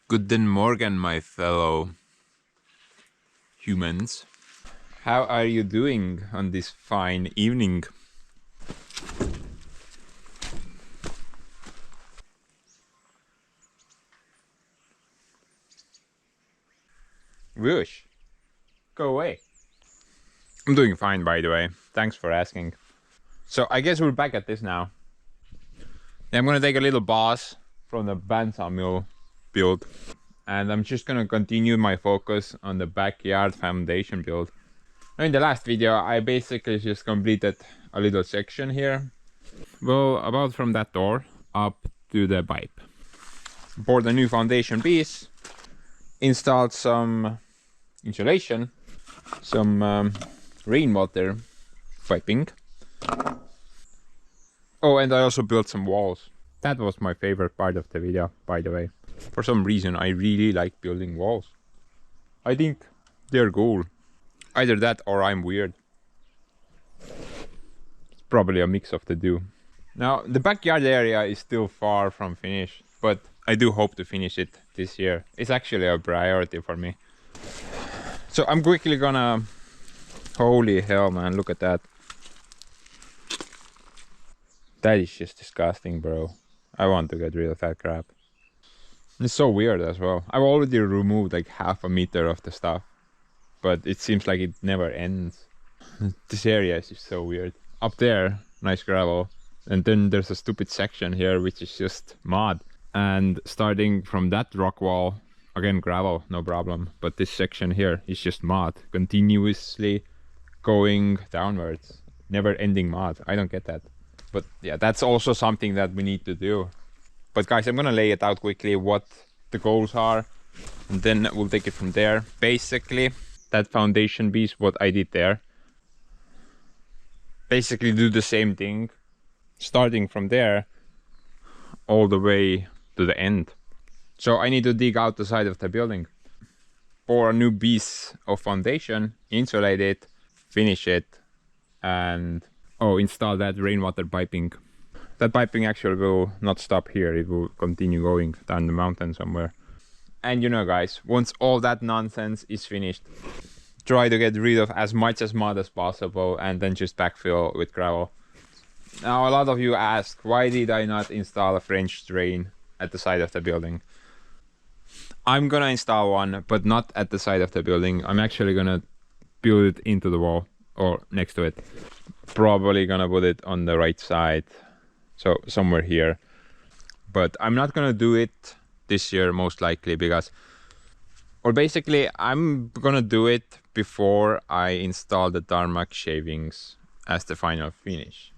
Guten Morgen, my fellow humans. How are you doing on this fine evening? Whoosh. Go away. I'm doing fine, by the way. Thanks for asking. So I guess we're back at this now. I'm gonna take a little pause from the bandsaw mill build, and I'm just gonna continue my focus on the backyard foundation build. In the last video, I basically just completed a little section here. Well, about from that door up to the pipe. Poured a new foundation piece, installed some insulation, some rainwater piping. Oh, and I also built some walls. That was my favorite part of the video, by the way. For some reason, I really like building walls. I think they're cool. Either that or I'm weird. It's probably a mix of the two. Now, the backyard area is still far from finished, but I do hope to finish it this year. It's actually a priority for me. So I'm quickly gonna... Holy hell, man, look at that. That is just disgusting, bro. I want to get rid of that crap. It's so weird as well. I've already removed like half a meter of the stuff, but it seems like it never ends. This area is just so weird. Up there, nice gravel. And then there's a stupid section here, which is just mud. And starting from that rock wall, again gravel, no problem. But this section here is just mud, continuously going downwards. Never ending mud. I don't get that. But yeah, that's also something that we need to do. But guys, I'm gonna lay it out quickly what the goals are, and then we'll take it from there. Basically, that foundation piece, what I did there, basically do the same thing, starting from there all the way to the end. So I need to dig out the side of the building, pour a new piece of foundation, insulate it, finish it, and install that rainwater piping. That piping actually will not stop here, it will continue going down the mountain somewhere. And you know guys, once all that nonsense is finished, try to get rid of as much as mud as possible and then just backfill with gravel. Now a lot of you ask, why did I not install a French drain at the side of the building? I'm gonna install one, but not at the side of the building. I'm actually gonna build it into the wall or next to it. Probably gonna put it on the right side, so somewhere here. But I'm not gonna do it this year, most likely, because, or basically I'm gonna do it before I install the tarmac shavings as the final finish.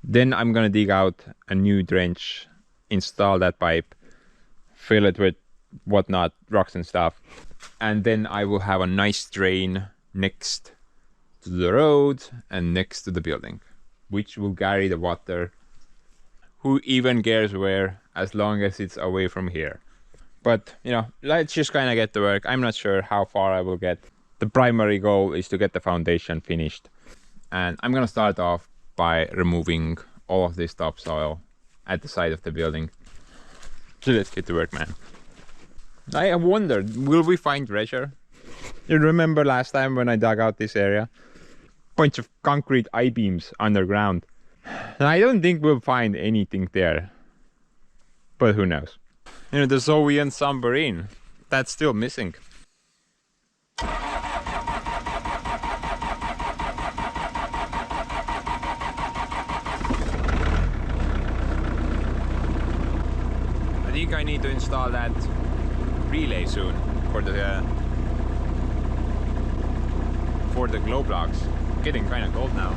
Then I'm gonna dig out a new trench, install that pipe, fill it with whatnot, rocks and stuff, and then I will have a nice drain next to the road and next to the building, which will carry the water. Who even cares where, as long as it's away from here. But you know, let's just kind of get to work. I'm not sure how far I will get. The primary goal is to get the foundation finished, and I'm gonna start off by removing all of this topsoil at the side of the building. So let's get to work, man. I have wondered, will we find treasure? You remember last time when I dug out this area? Bunch of concrete I-beams underground. And I don't think we'll find anything there. But who knows? You know, the Zoe submarine, that's still missing. I think I need to install that relay soon for the glow blocks. Getting kind of cold now.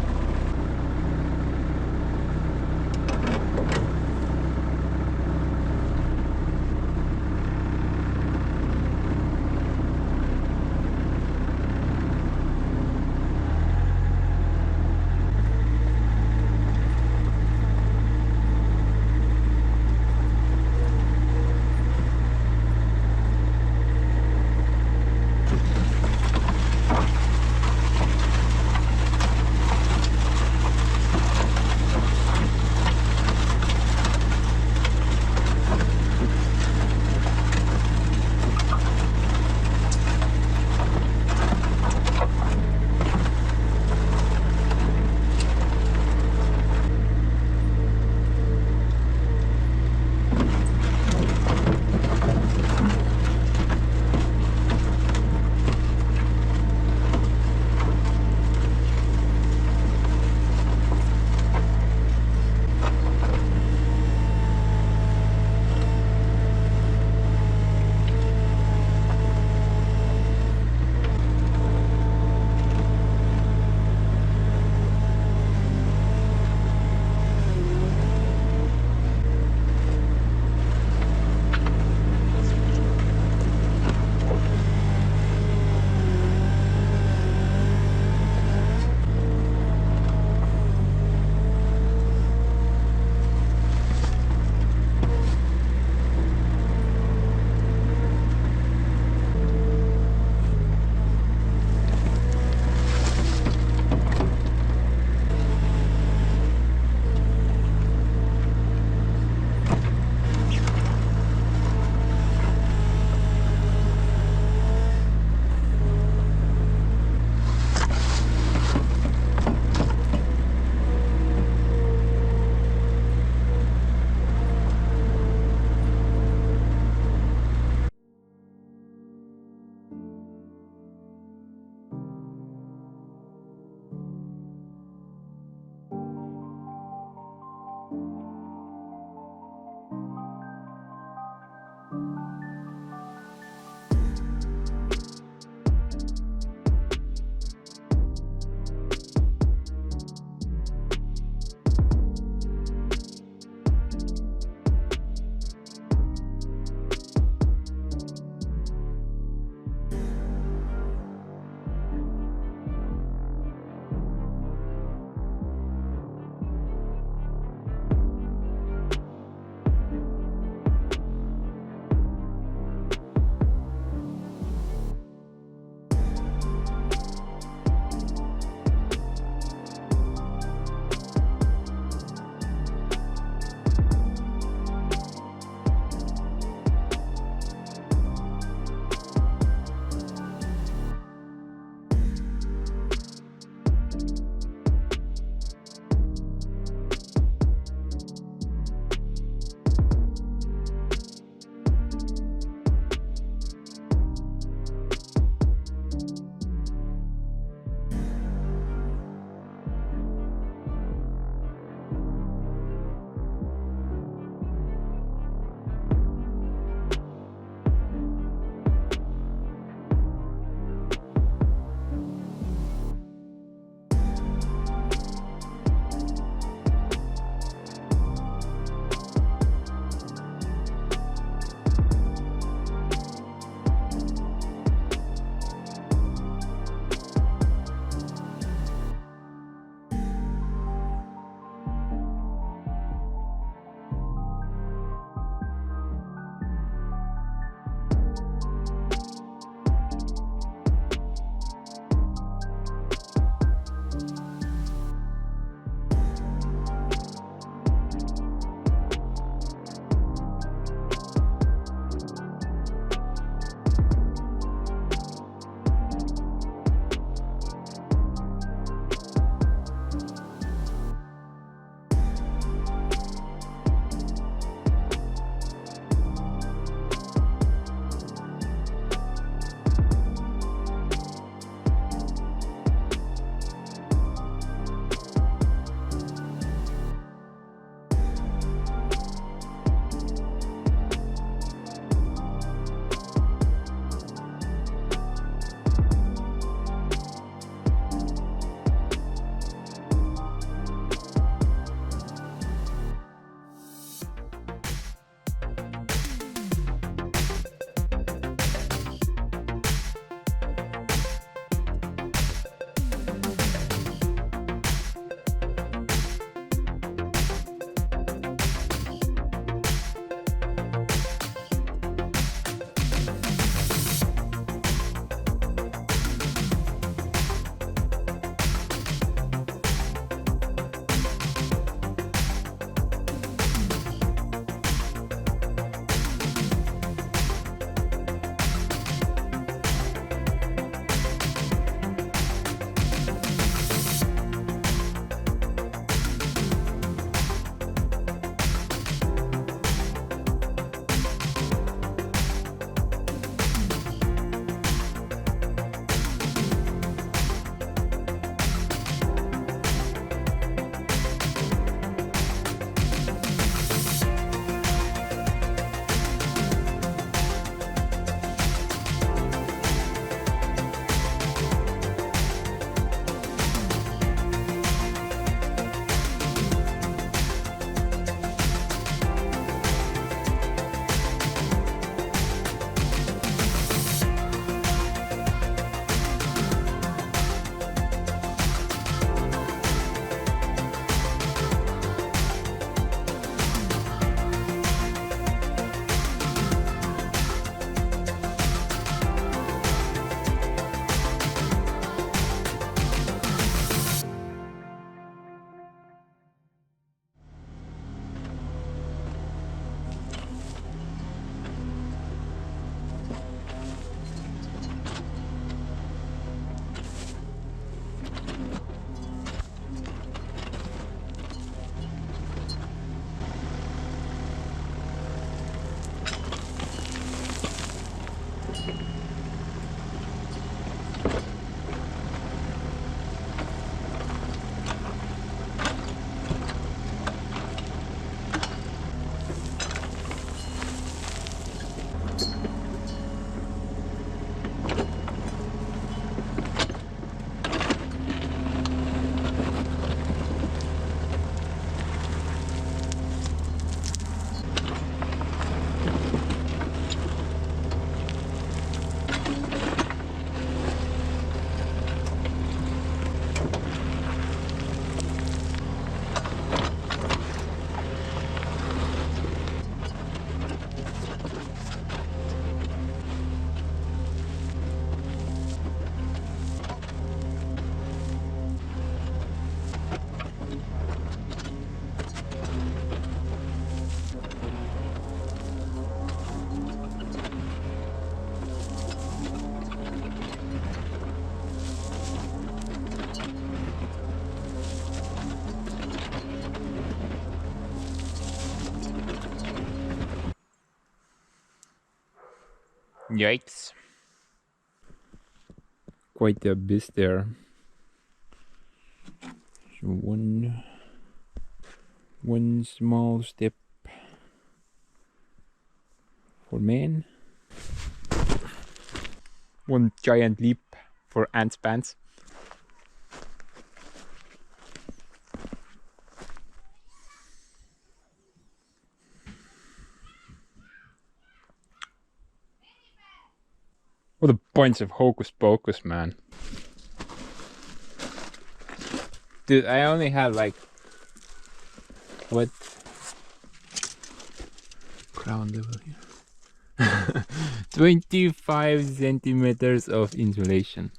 Yikes. Quite the abyss there. So one small step for man. One giant leap for ants pants. What a bunch of hocus pocus, man. Dude, I only had like, what? Ground level here. 25 centimeters of insulation.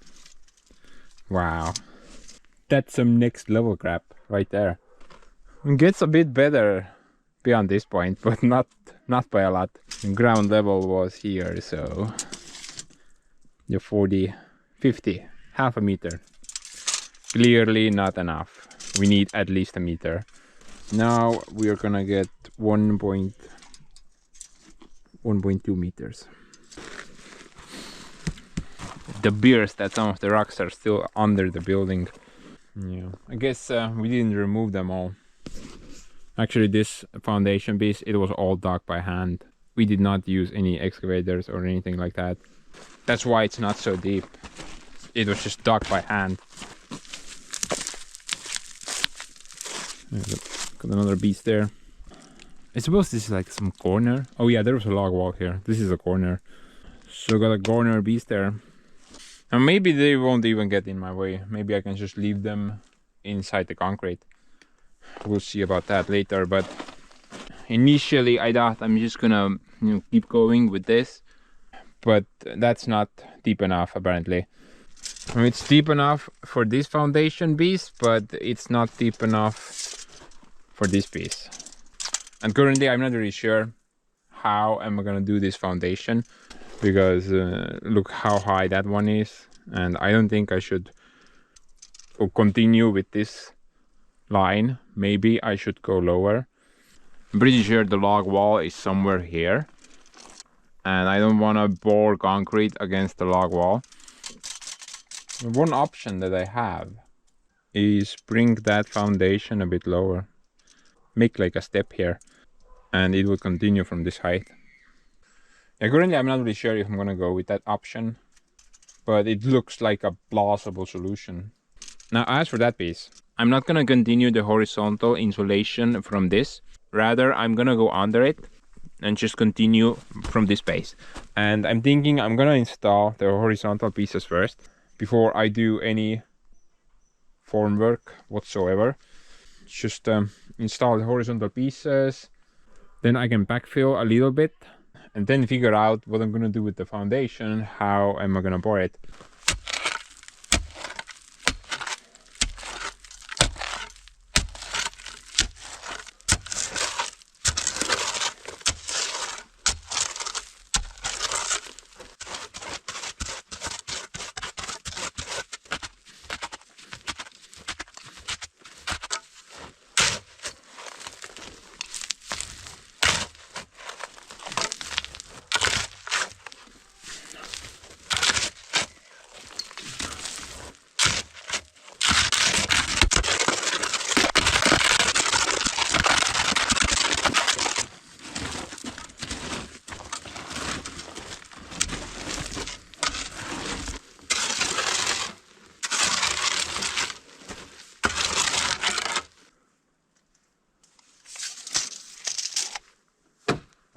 Wow. That's some next level crap right there. It gets a bit better beyond this point, but not by a lot. Ground level was here, so the 40, 50, half a meter. Clearly not enough. We need at least a meter. Now we are gonna get 1.2 meters. The beers that some of the rocks are still under the building. Yeah, I guess we didn't remove them all. Actually, this foundation piece, it was all dug by hand. We did not use any excavators or anything like that. That's why it's not so deep. It was just dug by hand. Got another piece there. I suppose this is like some corner. Oh yeah, there was a log wall here. This is a corner. So got a corner piece there. And maybe they won't even get in my way. Maybe I can just leave them inside the concrete. We'll see about that later, but initially I thought I'm just gonna keep going with this, but that's not deep enough apparently. I mean, it's deep enough for this foundation piece, but it's not deep enough for this piece. And currently I'm not really sure how am I gonna do this foundation, because look how high that one is, and I don't think I should continue with this line. Maybe I should go lower. I'm pretty sure the log wall is somewhere here, and I don't want to bore concrete against the log wall. One option that I have is bring that foundation a bit lower, make like a step here, and it will continue from this height. Yeah, currently I'm not really sure if I'm gonna go with that option, but it looks like a plausible solution. Now, as for that piece, I'm not gonna continue the horizontal insulation from this. Rather, I'm gonna go under it and just continue from this base. And I'm thinking I'm gonna install the horizontal pieces first before I do any formwork whatsoever. Just install the horizontal pieces, then I can backfill a little bit, and then figure out what I'm gonna do with the foundation. How am I gonna pour it?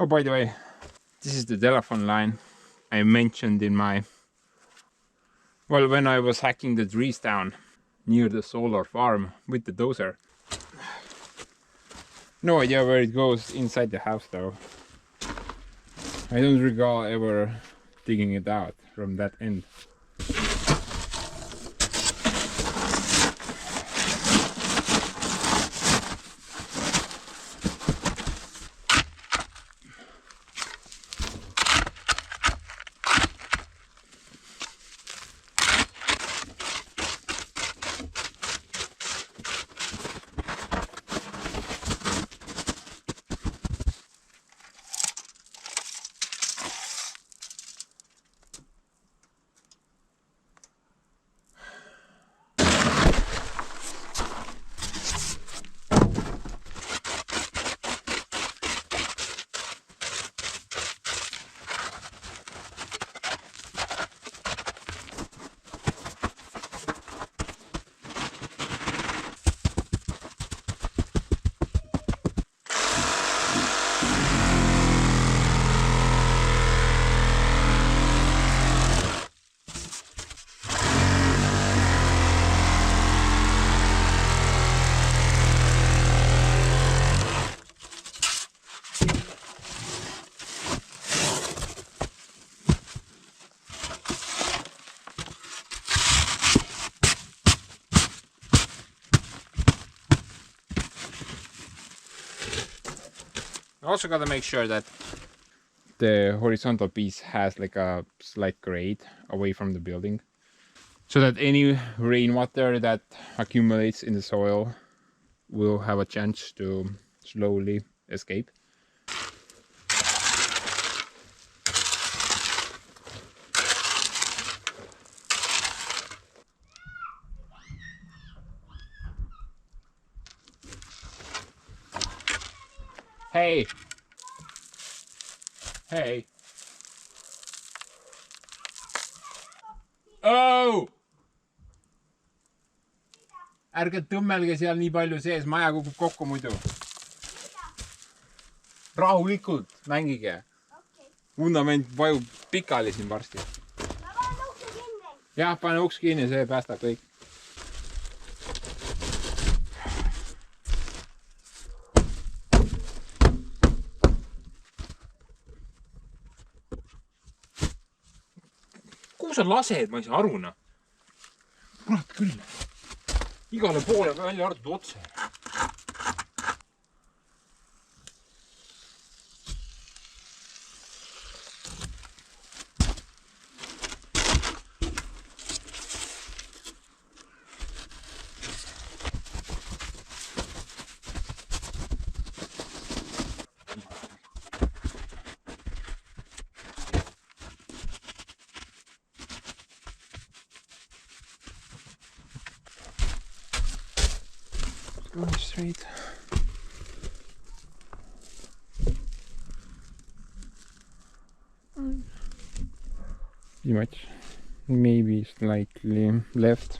Oh, by the way, this is the telephone line I mentioned in my... Well, when I was hacking the trees down near the solar farm with the dozer. No idea where it goes inside the house though. I don't recall ever digging it out from that end. Also gotta make sure that the horizontal piece has like a slight grade away from the building, so that any rainwater that accumulates in the soil will have a chance to slowly escape. Hei! Hei! Oh! Ärge tõmmelge seal nii palju sees, maja kukub kokku muidu. Rahulikult, mängige. Okay. Vundament vajub pikali siin varsti. Ma panen ukse kinni. Jah, pane uks kinni, see päästab kõik. Kuhu sa lased? Ma ei saa aru, noh. Kurat küll. Igale poole välja arvatud otse. Going straight. Pretty much, maybe slightly left.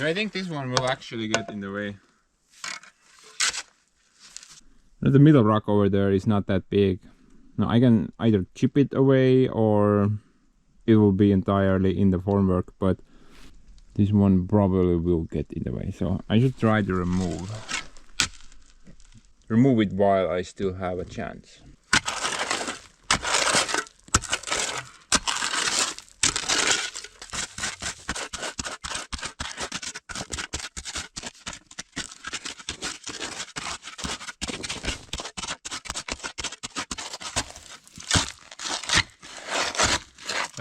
I think this one will actually get in the way. The middle rock over there is not that big. Now I can either chip it away or it will be entirely in the formwork, but this one probably will get in the way. So I should try to remove it while I still have a chance.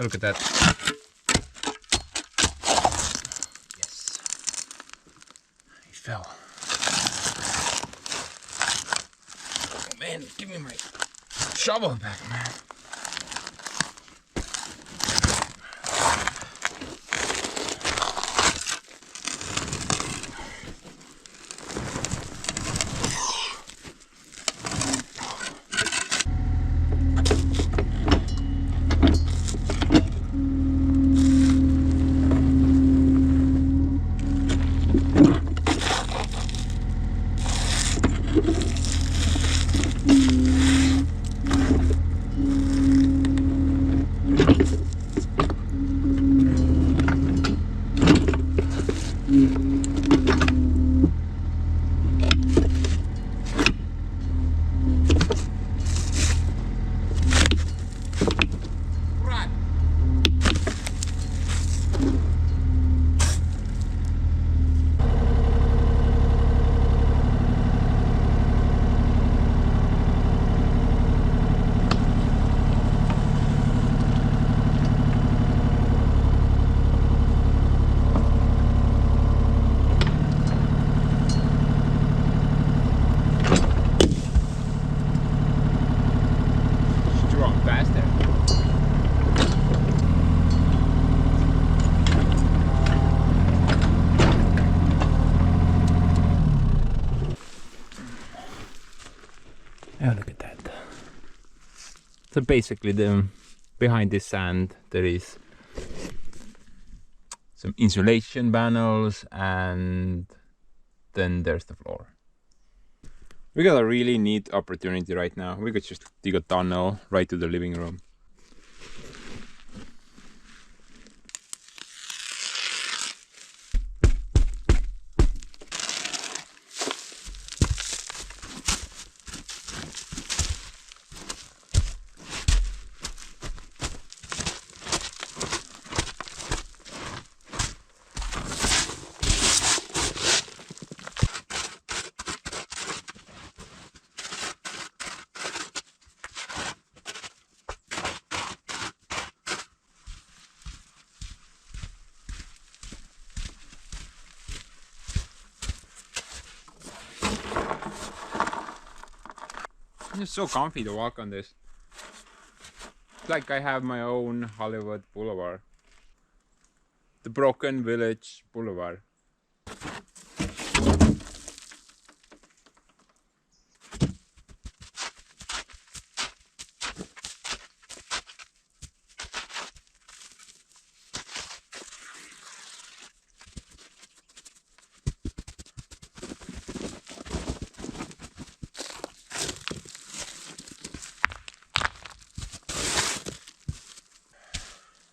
Look at that. Yes. He fell. Oh man, give me my shovel back, man. Oh, look at that. So basically, behind this sand there is some insulation panels, and then there's the floor. We got a really neat opportunity right now. We could just dig a tunnel right to the living room. It's so comfy to walk on this. It's like I have my own Hollywood Boulevard. The Broken Village Boulevard.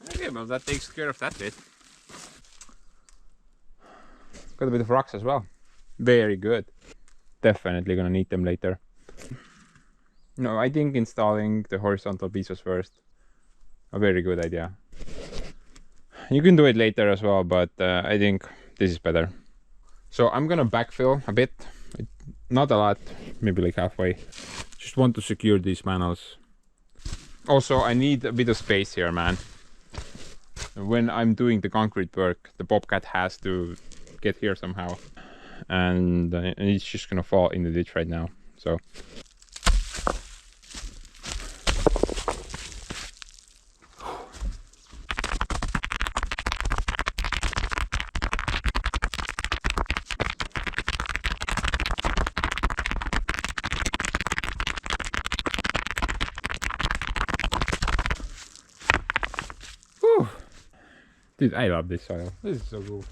Okay, well that takes care of that bit. Got a bit of rocks as well. Very good. Definitely gonna need them later. No, I think installing the horizontal pieces first. A very good idea. You can do it later as well, but I think this is better. So I'm gonna backfill a bit. Not a lot, maybe like halfway. Just want to secure these panels. Also, I need a bit of space here, man. When I'm doing the concrete work, the bobcat has to get here somehow, and it's just gonna fall in the ditch right now. So whew. Dude, I love this soil. This is so cool.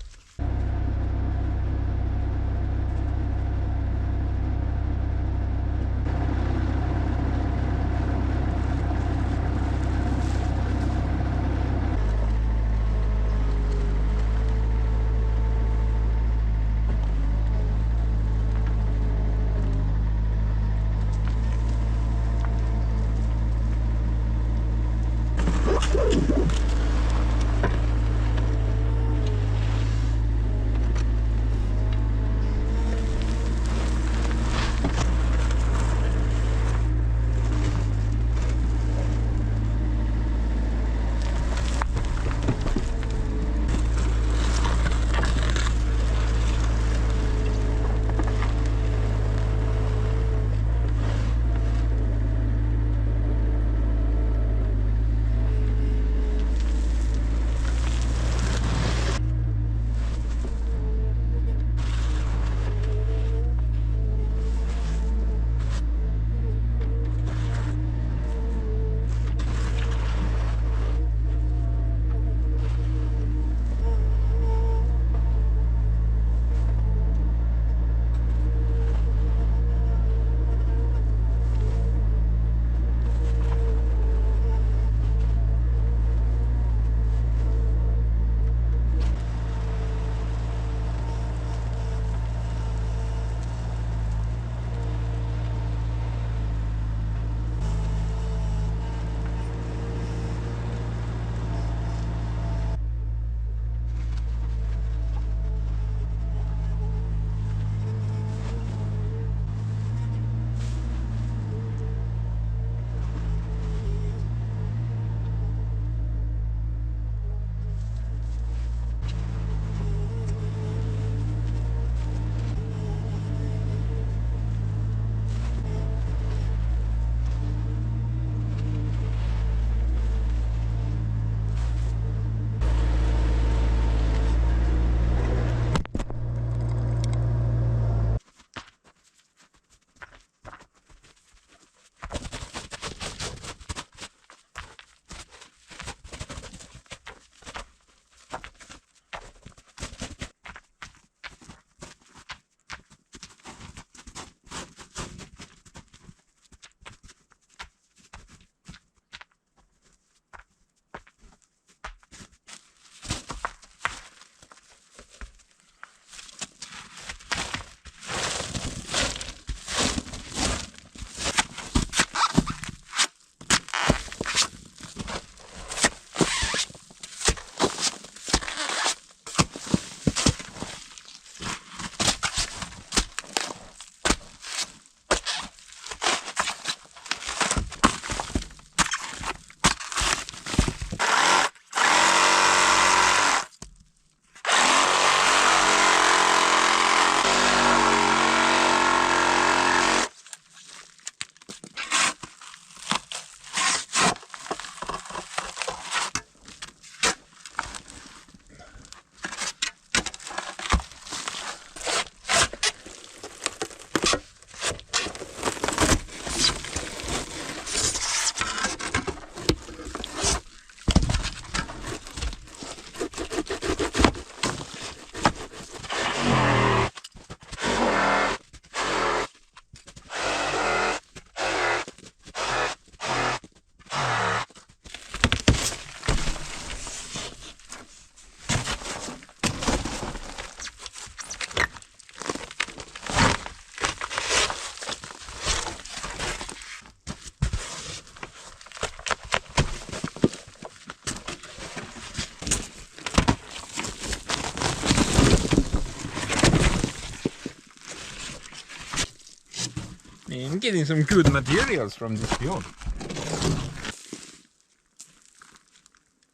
getting some good materials from this build.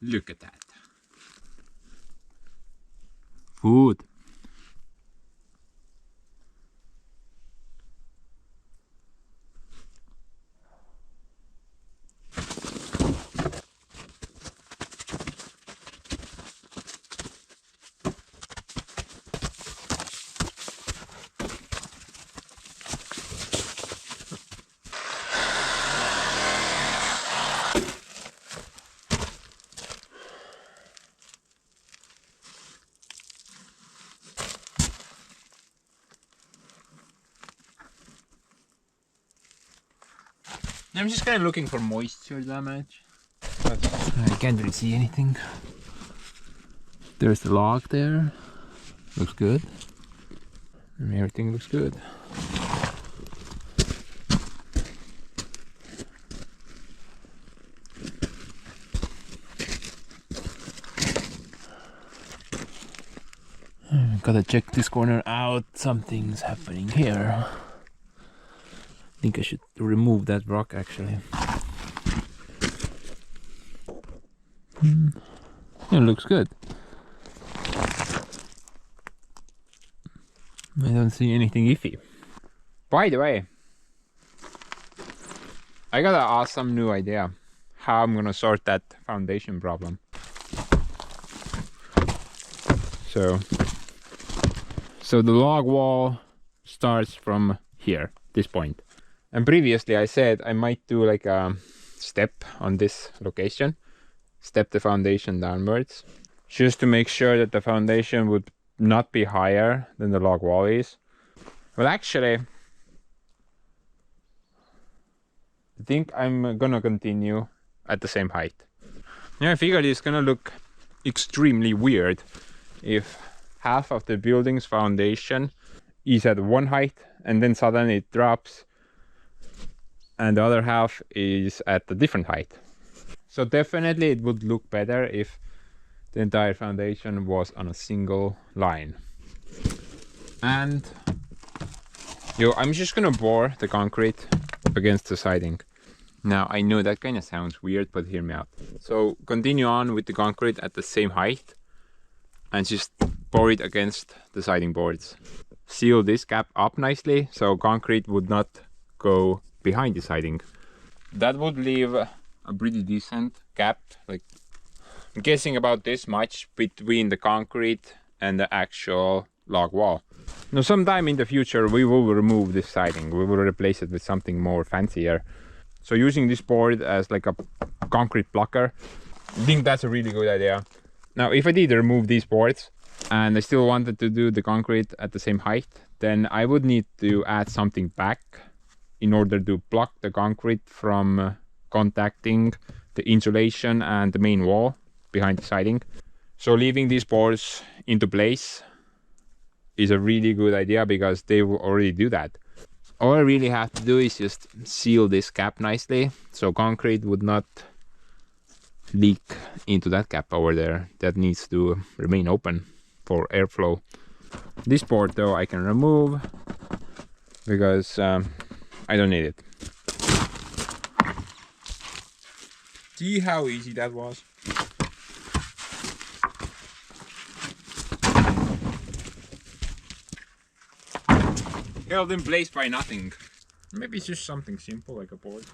Look at that. Wood. I'm just kind of looking for moisture damage. I can't really see anything. There's the log there. Looks good. And everything looks good. Gotta check this corner out. Something's happening here. I think I should remove that rock actually. It looks good. I don't see anything iffy. By the way, I got an awesome new idea how I'm gonna sort that foundation problem. So the log wall starts from here, this point. And previously I said I might do like a step on this location, step the foundation downwards, just to make sure that the foundation would not be higher than the log wall is. Well, actually, I think I'm gonna continue at the same height. Yeah, I figured it's gonna look extremely weird if half of the building's foundation is at one height and then suddenly it drops and the other half is at a different height. So definitely it would look better if the entire foundation was on a single line. And I'm just gonna bore the concrete against the siding. Now I know that kind of sounds weird, but hear me out. So continue on with the concrete at the same height and just bore it against the siding boards. Seal this gap up nicely so concrete would not go behind the siding. That would leave a pretty decent gap, like I'm guessing about this much between the concrete and the actual log wall. Now sometime in the future we will remove this siding, we will replace it with something more fancier. So using this board as like a concrete blocker, I think that's a really good idea. Now if I did remove these boards and I still wanted to do the concrete at the same height, then I would need to add something back in order to block the concrete from contacting the insulation and the main wall behind the siding. So leaving these boards into place is a really good idea because they will already do that. All I really have to do is just seal this gap nicely so concrete would not leak into that gap over there. That needs to remain open for airflow. This board though I can remove because I don't need it. See how easy that was? Held in place by nothing. Maybe it's just something simple like a board.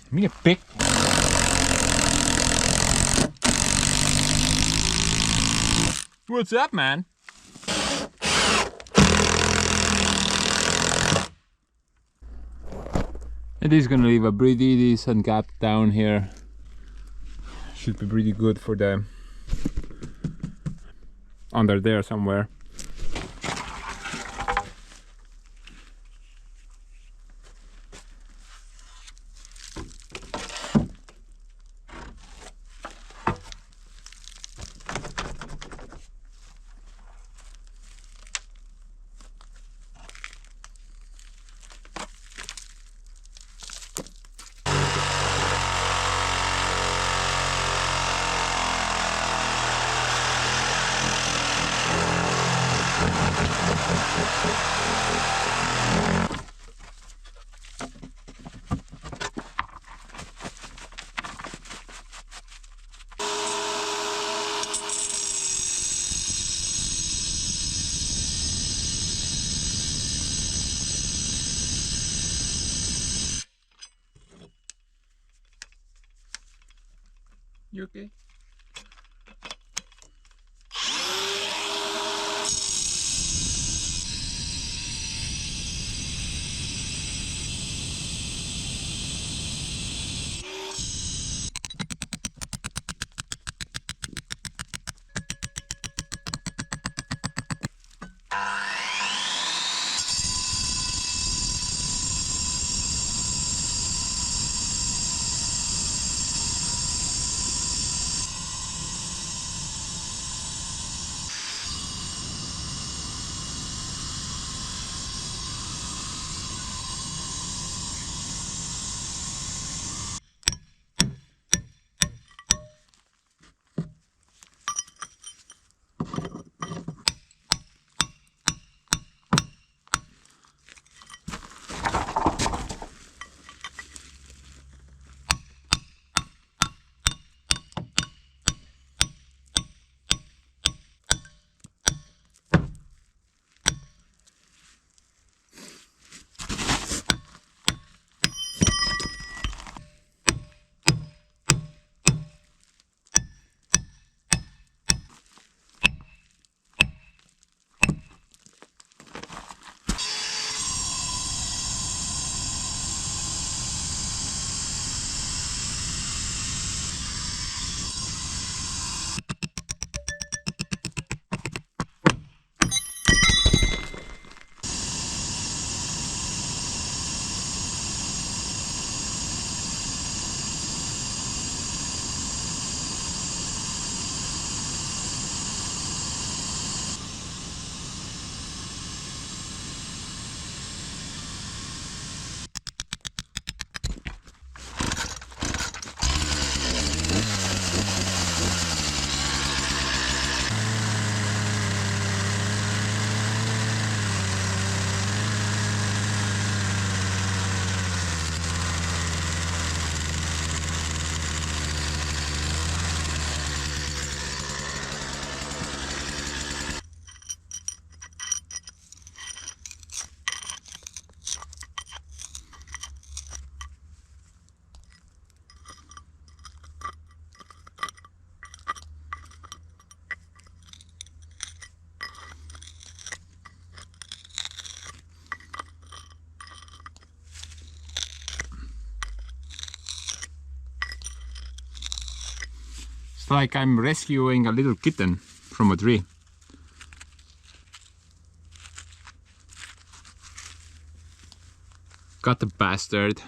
Me a big. What's up, man? It is gonna leave a pretty decent gap down here. Should be pretty good for the under there somewhere. You okay? It's like I'm rescuing a little kitten from a tree. Got the bastard.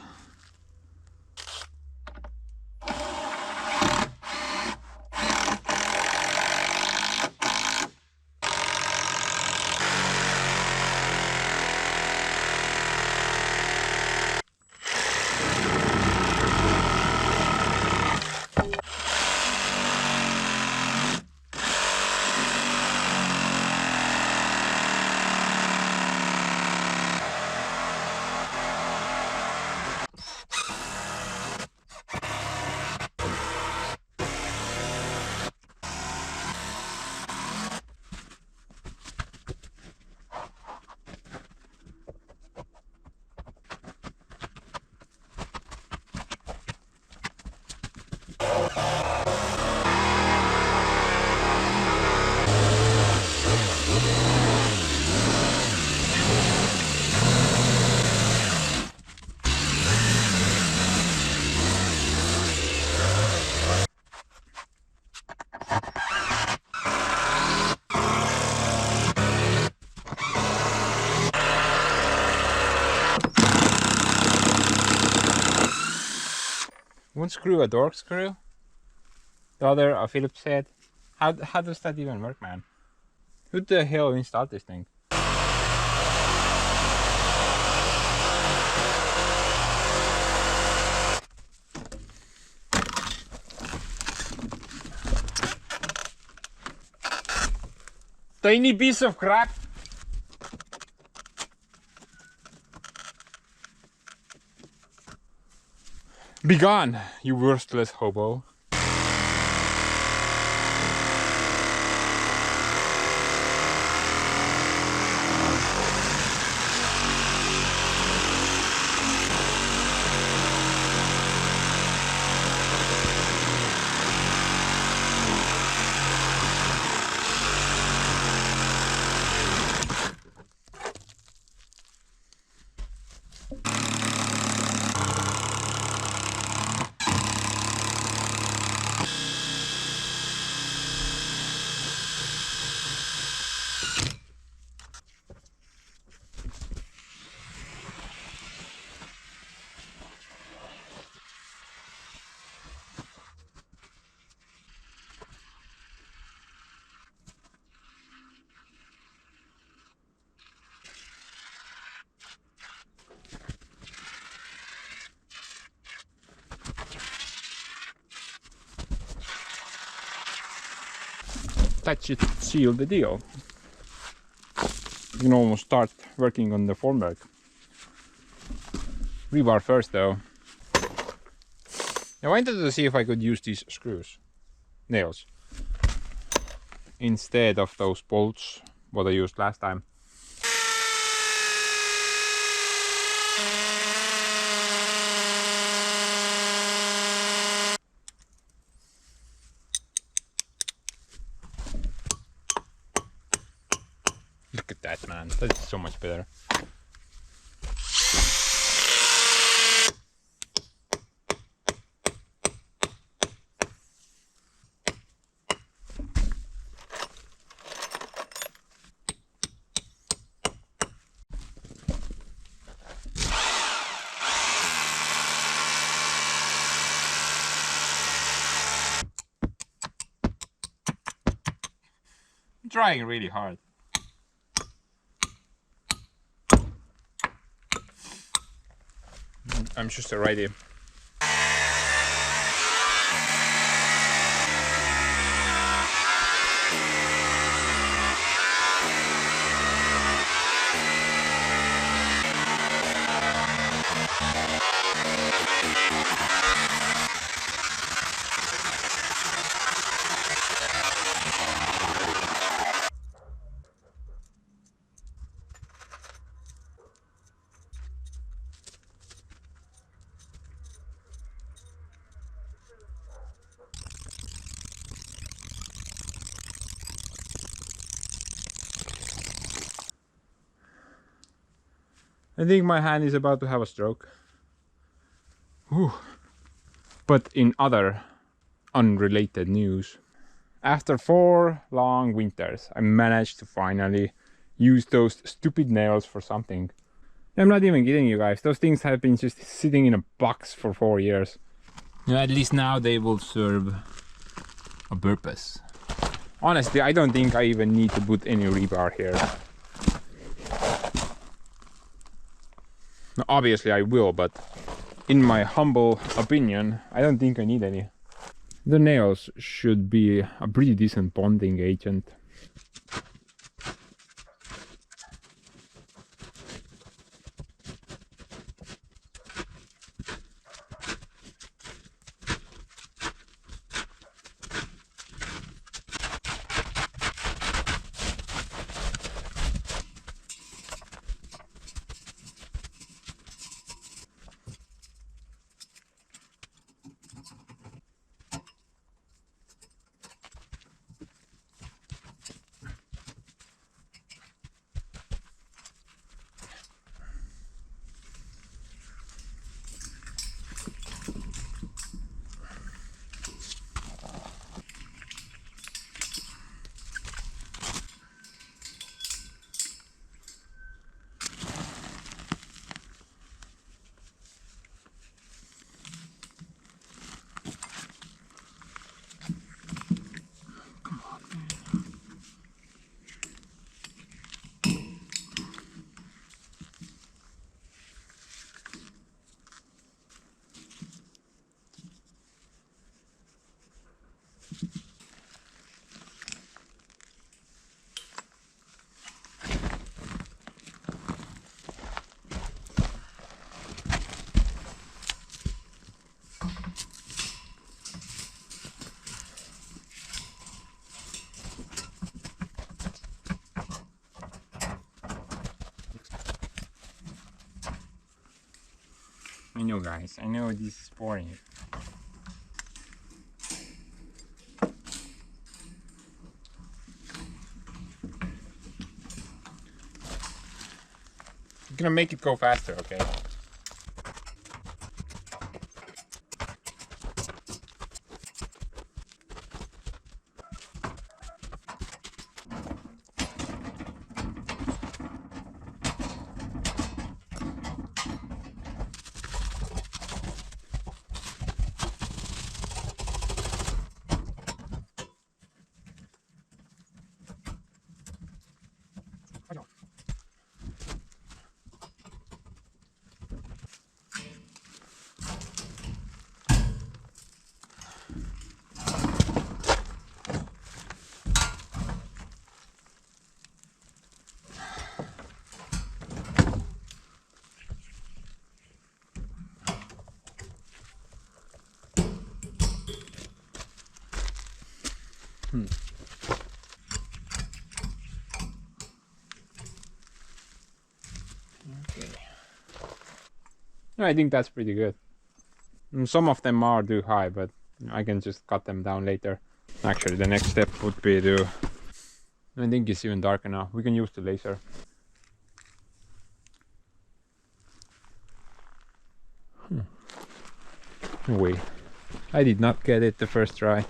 One screw a Dork screw, the other a Phillips head. How does that even work, man? Who the hell installed this thing? Tiny piece of crap. Be gone, you worthless hobo. That should seal the deal. You can almost start working on the formwork. Rebar first though. I wanted to see if I could use these nails, instead of those bolts what I used last time. Look at that, man. That is so much better. I'm trying really hard. I'm just ready. I think my hand is about to have a stroke. Whew. But in other unrelated news, after 4 long winters, I managed to finally use those stupid nails for something. I'm not even kidding you guys, those things have been just sitting in a box for 4 years. Yeah, at least now they will serve a purpose. Honestly, I don't think I even need to put any rebar here. Obviously I will, but in my humble opinion, I don't think I need any. The nails should be a pretty decent bonding agent. I know, guys. I know this is boring. I'm gonna make it go faster, okay? Okay. I think that's pretty good. Some of them are too high, but I can just cut them down later. Actually, the next step would be to... I think it's even darker now. We can use the laser. No way. I did not get it the first try.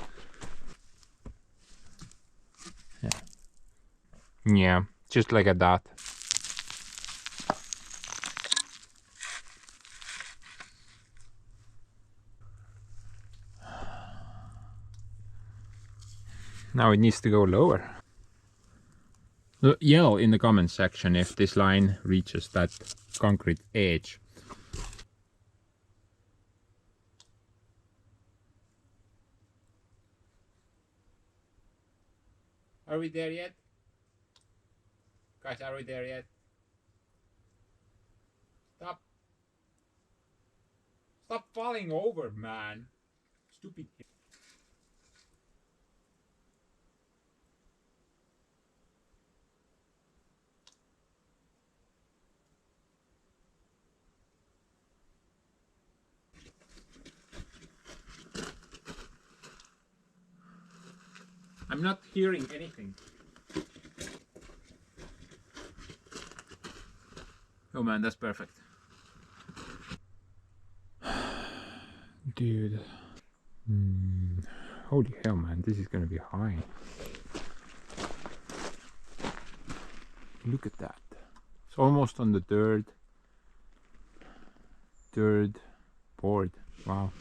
Yeah, just like a dot. Now it needs to go lower. So yell in the comment section if this line reaches that concrete edge. Are we there yet? Guys, are we there yet? Stop. Stop falling over, man. Stupid. I'm not hearing anything. Oh man, that's perfect. Dude. Holy hell, man, this is gonna be high. Look at that. It's almost on the third board. Wow.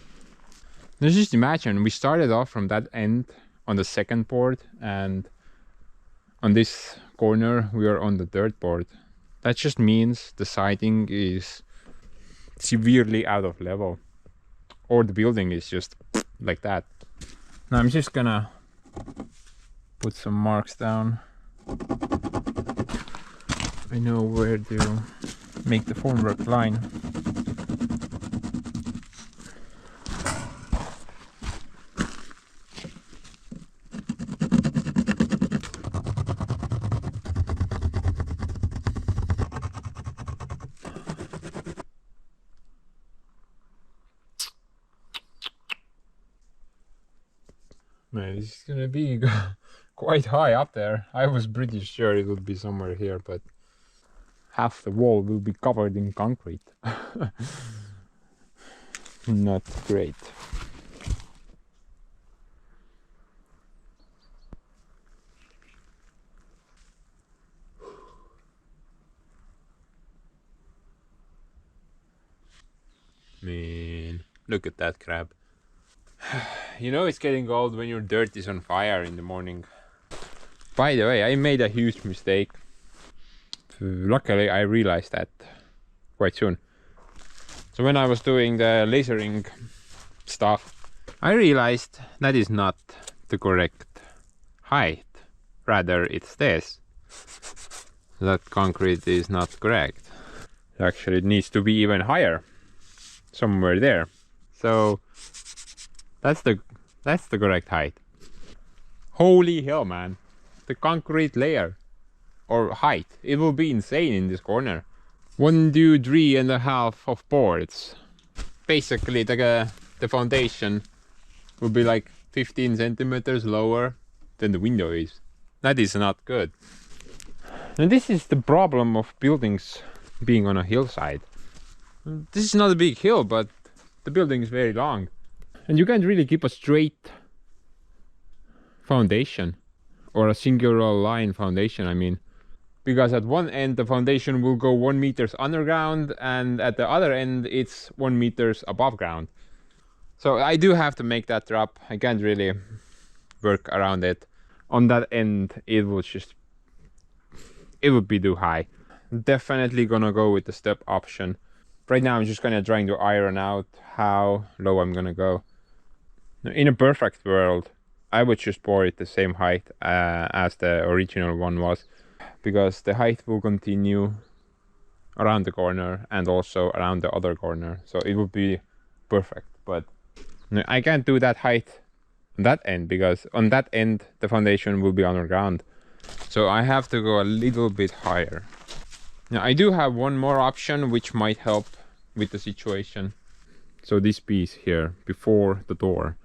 Let's just imagine we started off from that end on the second board, and on this corner we are on the third board. That just means the siding is severely out of level, or the building is just like that. Now I'm just gonna put some marks down. I know where to make the formwork line. Man, this is gonna be quite high up there. I was pretty sure it would be somewhere here, but half the wall will be covered in concrete. Not great. Man, look at that crab. You know it's getting cold when your dirt is on fire in the morning. By the way, I made a huge mistake. Luckily, I realized that quite soon. So when I was doing the lasering stuff, I realized that is not the correct height. Rather, it's this. That concrete is not correct. Actually, it needs to be even higher. Somewhere there. So that's the correct height. Holy hell, man. The concrete layer or height, it will be insane in this corner. 1, 2, 3.5 of boards. basically the foundation will be like 15 centimeters lower than the window is. That is not good. And this is the problem of buildings being on a hillside. This is not a big hill, but the building is very long. And you can't really keep a straight foundation or a singular line foundation, I mean. Because at one end the foundation will go 1 meters underground and at the other end it's 1 meters above ground. So I do have to make that drop. I can't really work around it. On that end it would be too high. Definitely gonna go with the step option. Right now I'm just gonna trying to iron out how low I'm gonna go. In a perfect world I would just bore it the same height as the original one was, because the height will continue around the corner and also around the other corner, so it would be perfect. But I can't do that height on that end, because on that end the foundation will be underground, so I have to go a little bit higher. Now I do have one more option which might help with the situation. So this piece here before the door,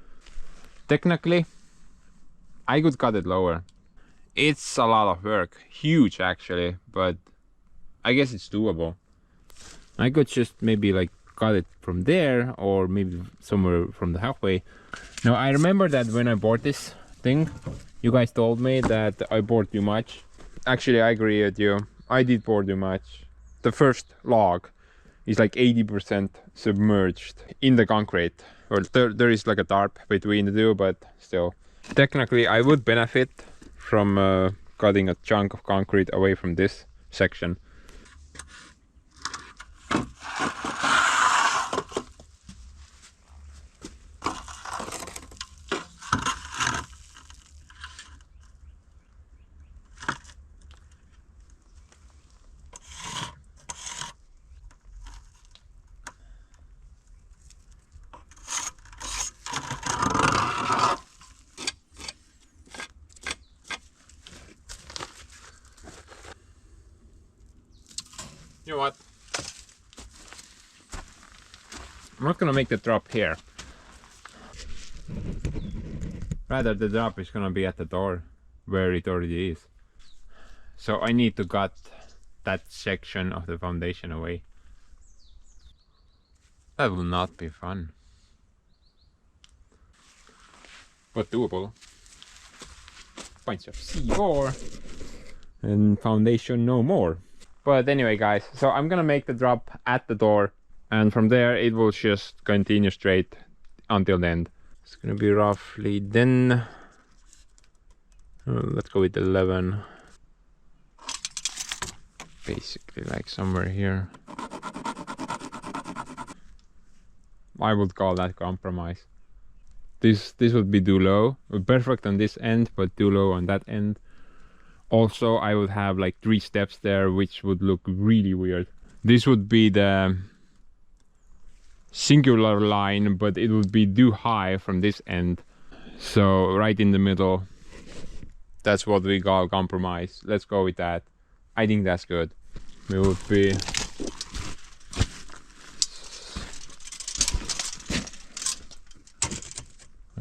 technically I could cut it lower. It's a lot of work, huge actually, but I guess it's doable. I could just maybe like cut it from there or maybe somewhere from the halfway. Now I remember that when I bought this thing, you guys told me that I bored too much. Actually, I agree with you. I did bore too much. The first log is like 80% submerged in the concrete. Well, there is like a tarp between the two, but still. Technically, I would benefit from cutting a chunk of concrete away from this section. You know what? I'm not gonna make the drop here. Rather, the drop is gonna be at the door where it already is. So I need to cut that section of the foundation away. That will not be fun, but doable. Points of C4 and foundation no more. But anyway guys, so I'm gonna make the drop at the door, and from there it will just continue straight until the end. It's gonna be roughly then, let's go with 11, basically like somewhere here. I would call that compromise. This would be too low, perfect on this end but too low on that end. Also, I would have like 3 steps there, which would look really weird. This would be the singular line, but it would be too high from this end. So right in the middle, that's what we call compromise. Let's go with that. I think that's good. It would be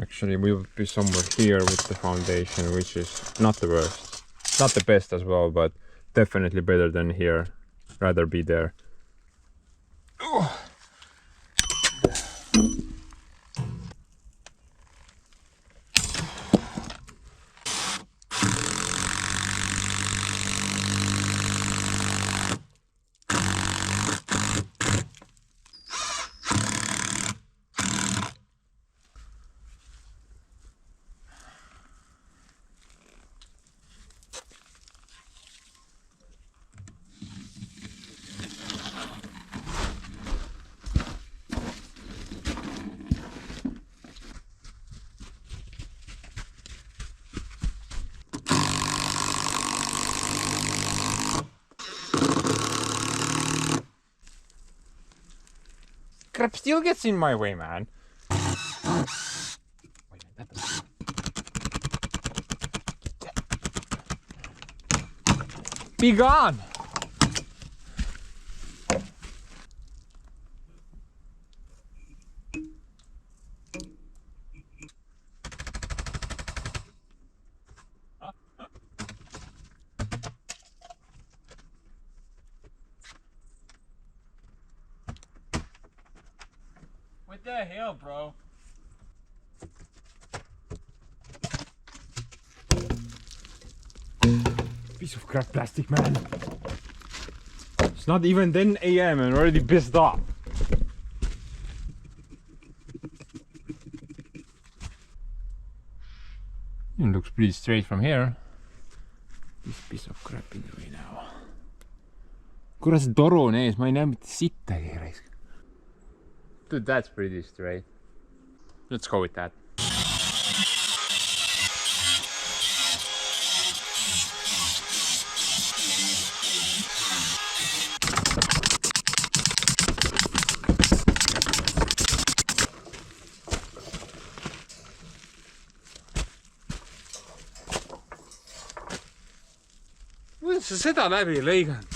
actually we would be somewhere here with the foundation, which is not the worst. Not the best as well, but definitely better than here. Rather be there. Oh. Crap still gets in my way, man. Wait, that doesn't... Be gone! What the hell, bro? Piece of crap plastic, man. It's not even 10 AM and already pissed off. It looks pretty straight from here. This piece of crap in the way now. Kurat, see toru on ees, ma ei näe mitte sittagi. Dude, that's pretty straight. Let's go with that. Kuidas sa seda läbi ei lõiganud?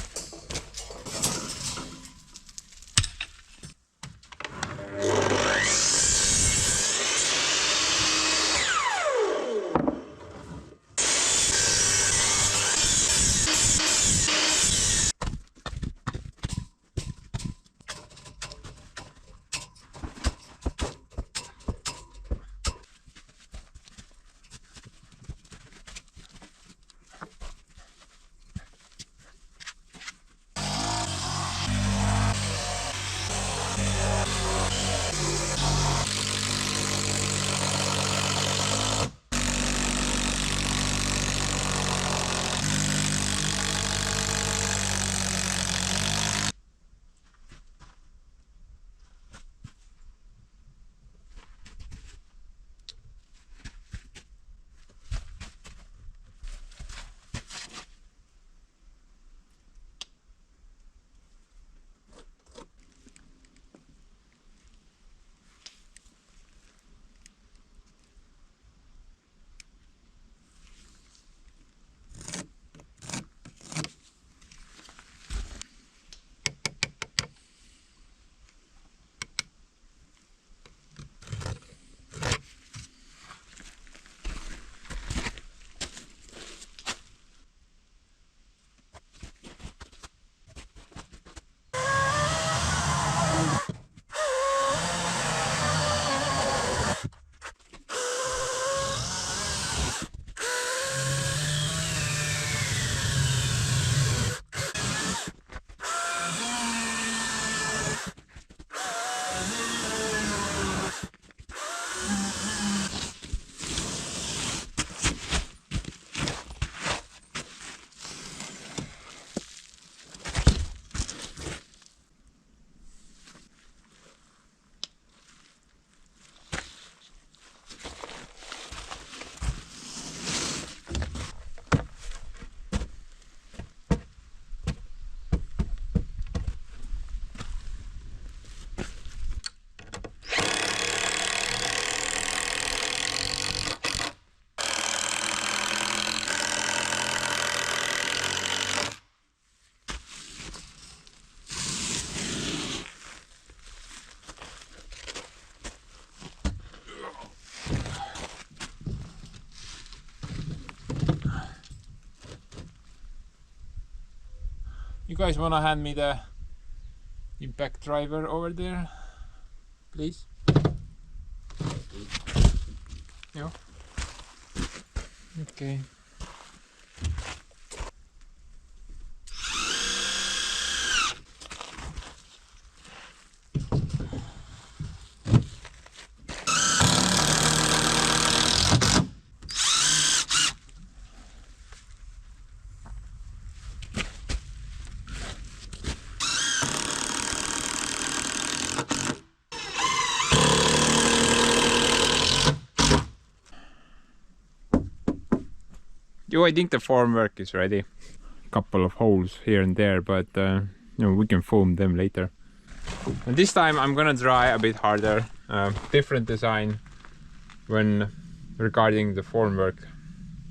You guys wanna hand me the impact driver over there, please? Yeah. Okay. Yo, I think the formwork is ready. Couple of holes here and there, but you know, we can foam them later. And this time I'm gonna try a bit harder, different design when regarding the formwork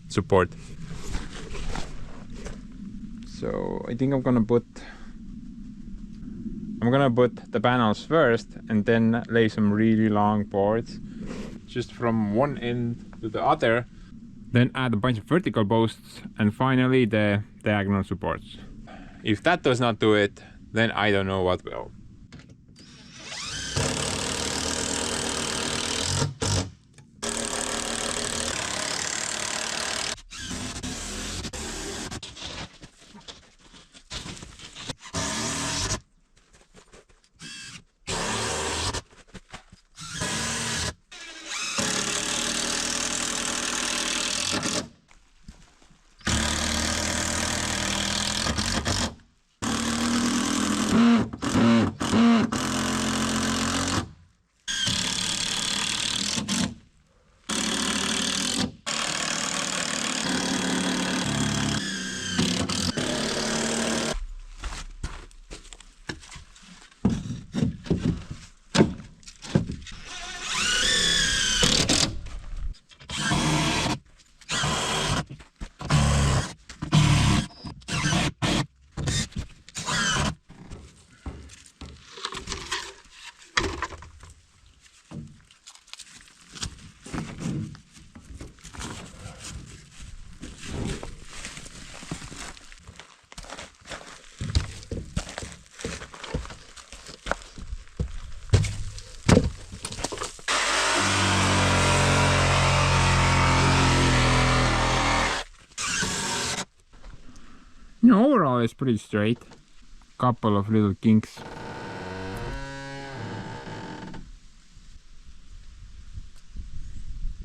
support. So I think I'm gonna put the panels first and then lay some really long boards just from one end to the other. Then add a bunch of vertical posts and finally the diagonal supports. If that does not do it, then I don't know what will. all is pretty straight. Couple of little kinks.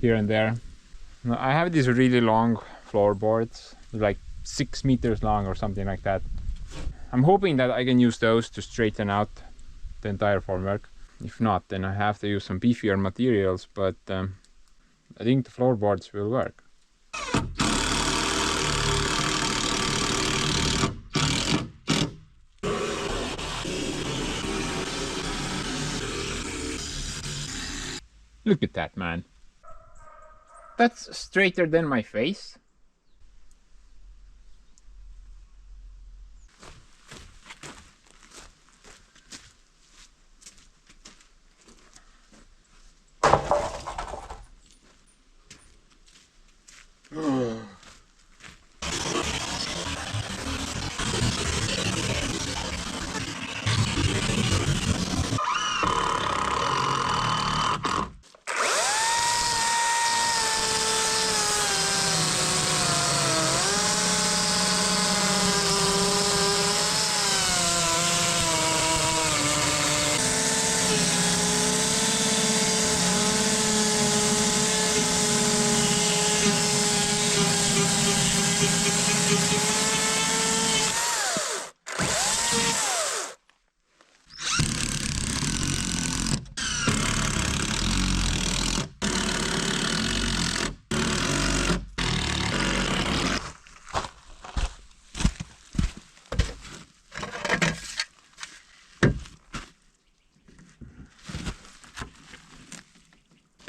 Here and there. Now, I have these really long floorboards, like 6 meters long or something like that. I'm hoping that I can use those to straighten out the entire formwork. If not, then I have to use some beefier materials, but I think the floorboards will work. Look at that, man. That's straighter than my face.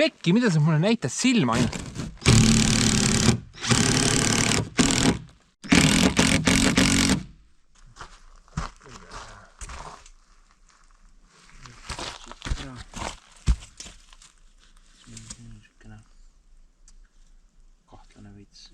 Pekki, mida sa mulle näitad silma ainult? Kahtlane veits.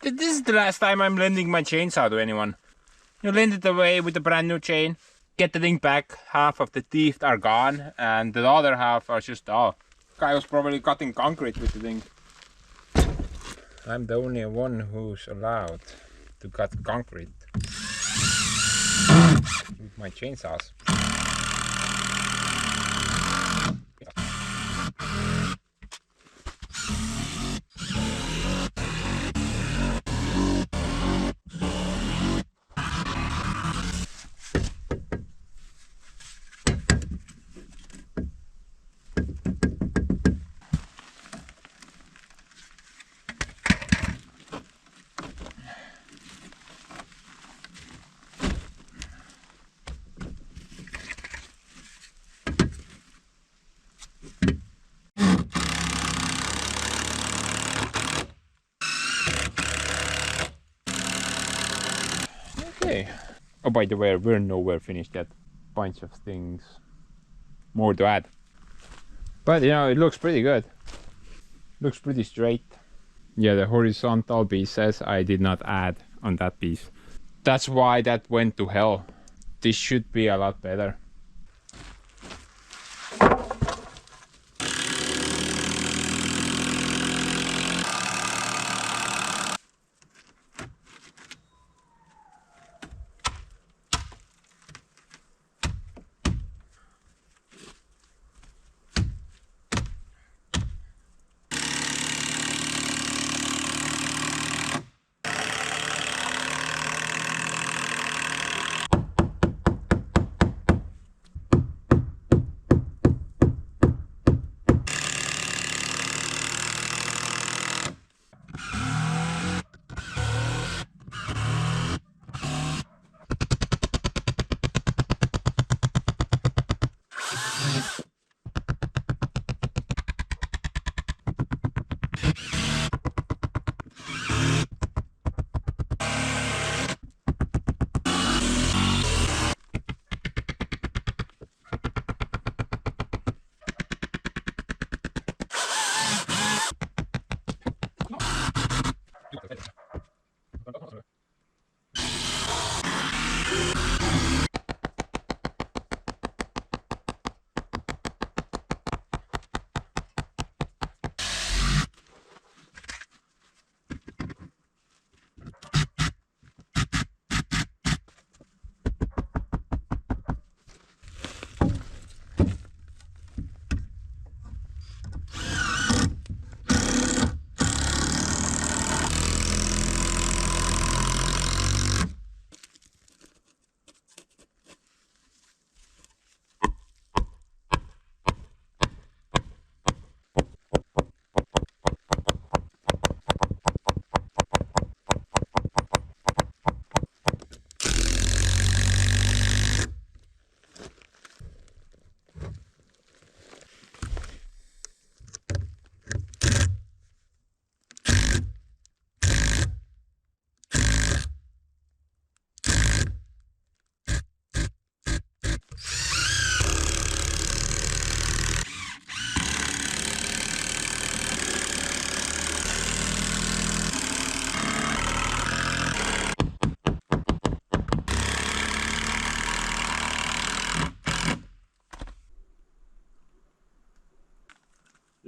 This is the last time I'm lending my chainsaw to anyone. You lend it away with a brand new chain, get the thing back, half of the teeth are gone, and the other half are just, oh, guy was probably cutting concrete with the thing. I'm the only one who's allowed to cut concrete with my chainsaws. Okay. Oh, by the way, we're nowhere finished yet. Bunch of things more to add. But you know, it looks pretty good. Looks pretty straight. Yeah, the horizontal piece says I did not add on that piece. That's why that went to hell. This should be a lot better.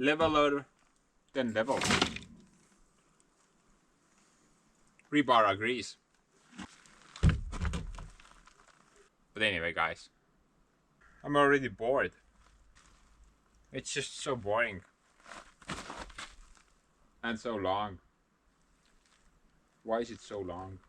Leveler, then level. Rebar agrees. But anyway, guys, I'm already bored. It's just so boring. And so long. Why is it so long?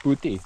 footy.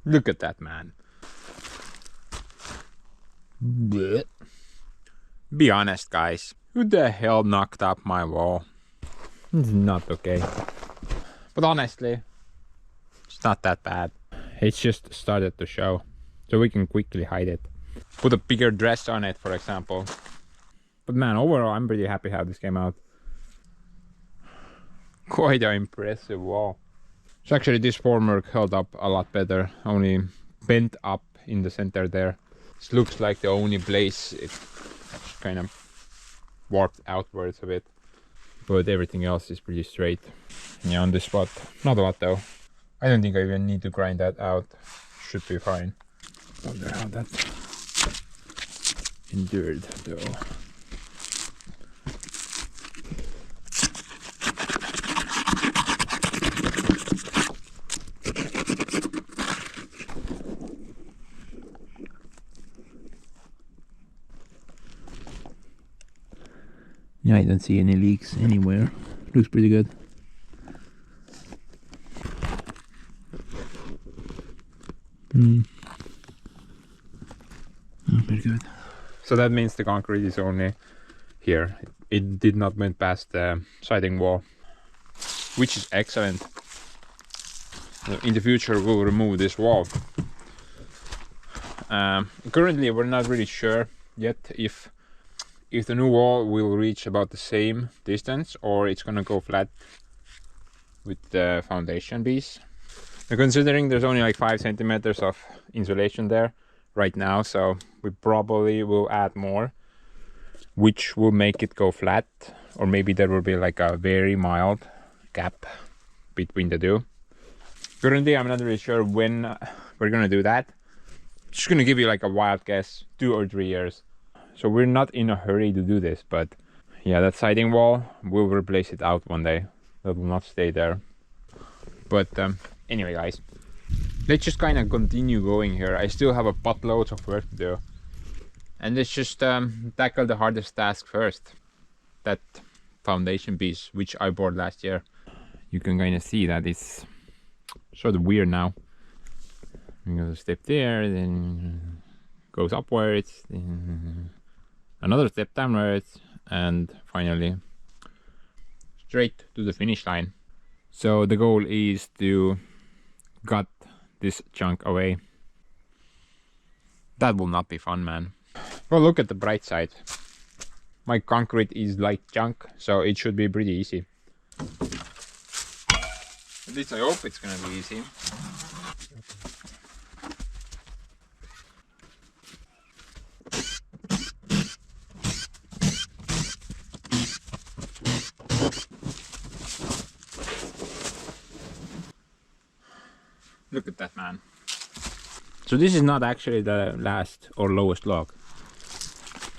Look at that, man. Blech. Be honest, guys. Who the hell knocked up my wall? It's not okay. But honestly, it's not that bad. It's just started to show, so we can quickly hide it. Put a bigger dress on it, for example. But man, overall, I'm pretty happy how this came out. Quite an impressive wall. So actually this formwork held up a lot better, only bent up in the center there. This looks like the only place it kind of warped outwards a bit. But everything else is pretty straight. Yeah, on this spot, not a lot though. I don't think I even need to grind that out. Should be fine. Wonder how that endured though. Yeah, I don't see any leaks anywhere. Looks pretty good. Oh, pretty good. So that means the concrete is only here. It did not went past the siding wall, which is excellent. In the future we'll remove this wall. Currently we're not really sure yet if the new wall will reach about the same distance or it's gonna go flat with the foundation piece. Now, considering there's only like 5 centimeters of insulation there right now, so we probably will add more, which will make it go flat, or maybe there will be like a very mild gap between the two. Currently I'm not really sure when we're gonna do that. Just gonna give you like a wild guess, 2 or 3 years. So we're not in a hurry to do this, but yeah, that siding wall, we'll replace it out one day. That will not stay there. But anyway guys, let's just kind of continue going here. I still have a buttloads of work to do. And let's just tackle the hardest task first. That foundation piece, which I bought last year. You can kind of see that it's sort of weird now. You go a step there, then goes upwards, then another step downwards, and finally straight to the finish line. So the goal is to cut this chunk away. That will not be fun, man. Well, look at the bright side. My concrete is light junk, so it should be pretty easy. At least I hope it's gonna be easy. Look at that, man. So this is not actually the last or lowest log.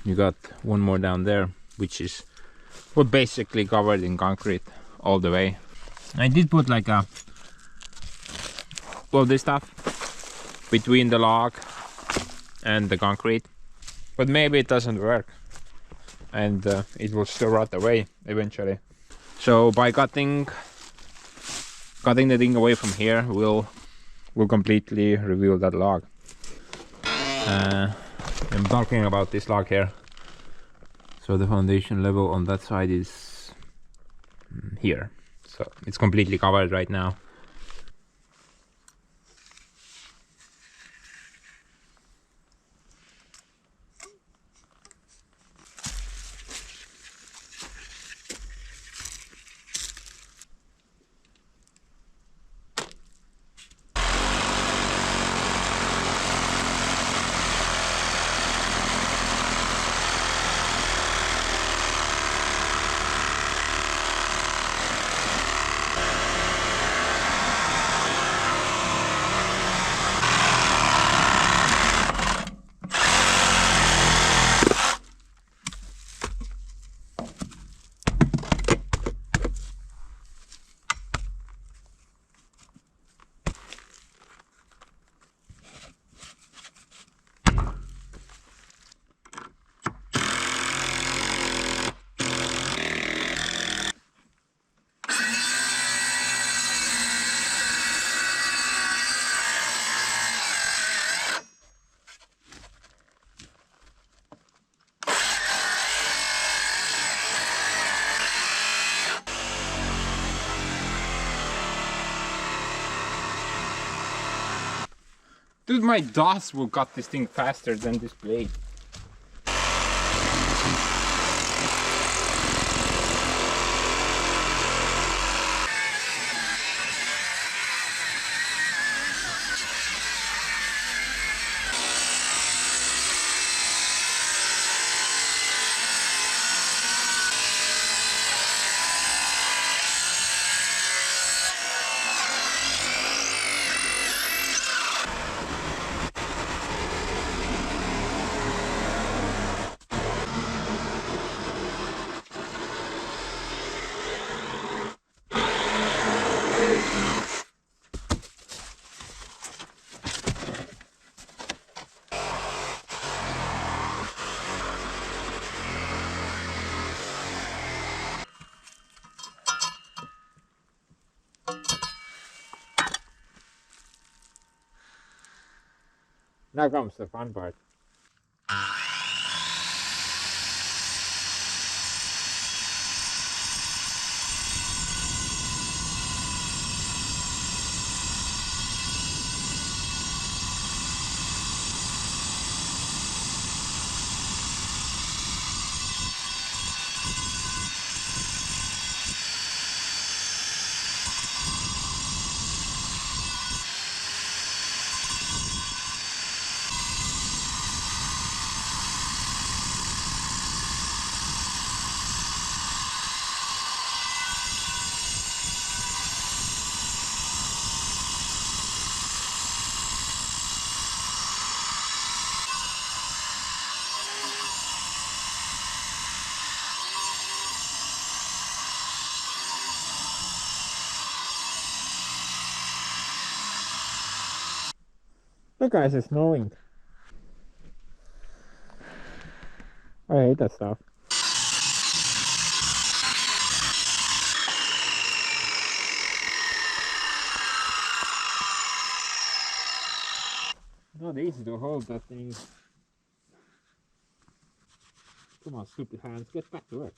You got one more down there, which is well, basically covered in concrete all the way. I did put like a all this stuff between the log and the concrete, but maybe it doesn't work, and it will still rot away eventually. So by cutting the thing away from here will completely reveal that log. I'm talking about this log here. So the foundation level on that side is here. So it's completely covered right now. Dude, my DOS will cut this thing faster than this blade. Now comes the fun part. Look guys, it's snowing. I hate that stuff. Not easy to hold that thing. Come on, stupid hands, get back to work.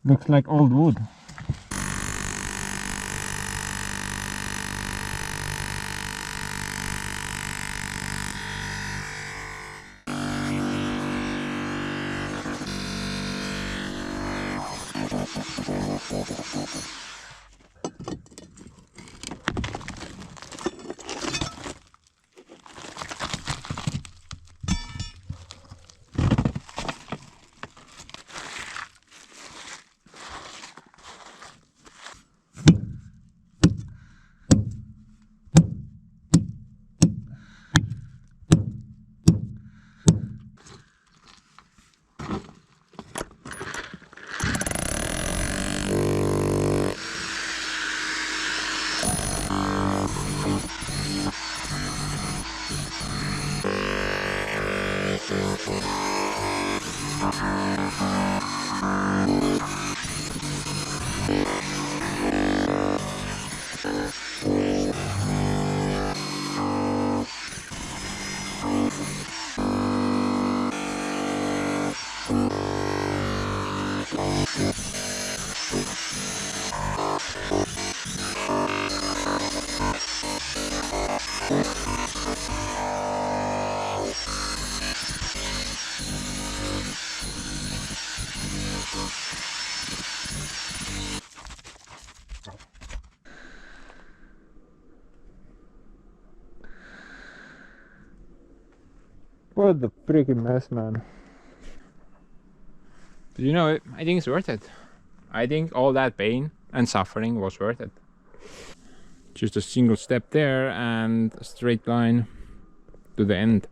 Looks like old wood. What the freaking mess, man. But you know, I think it's worth it. I think all that pain and suffering was worth it. Just a single step there and a straight line to the end.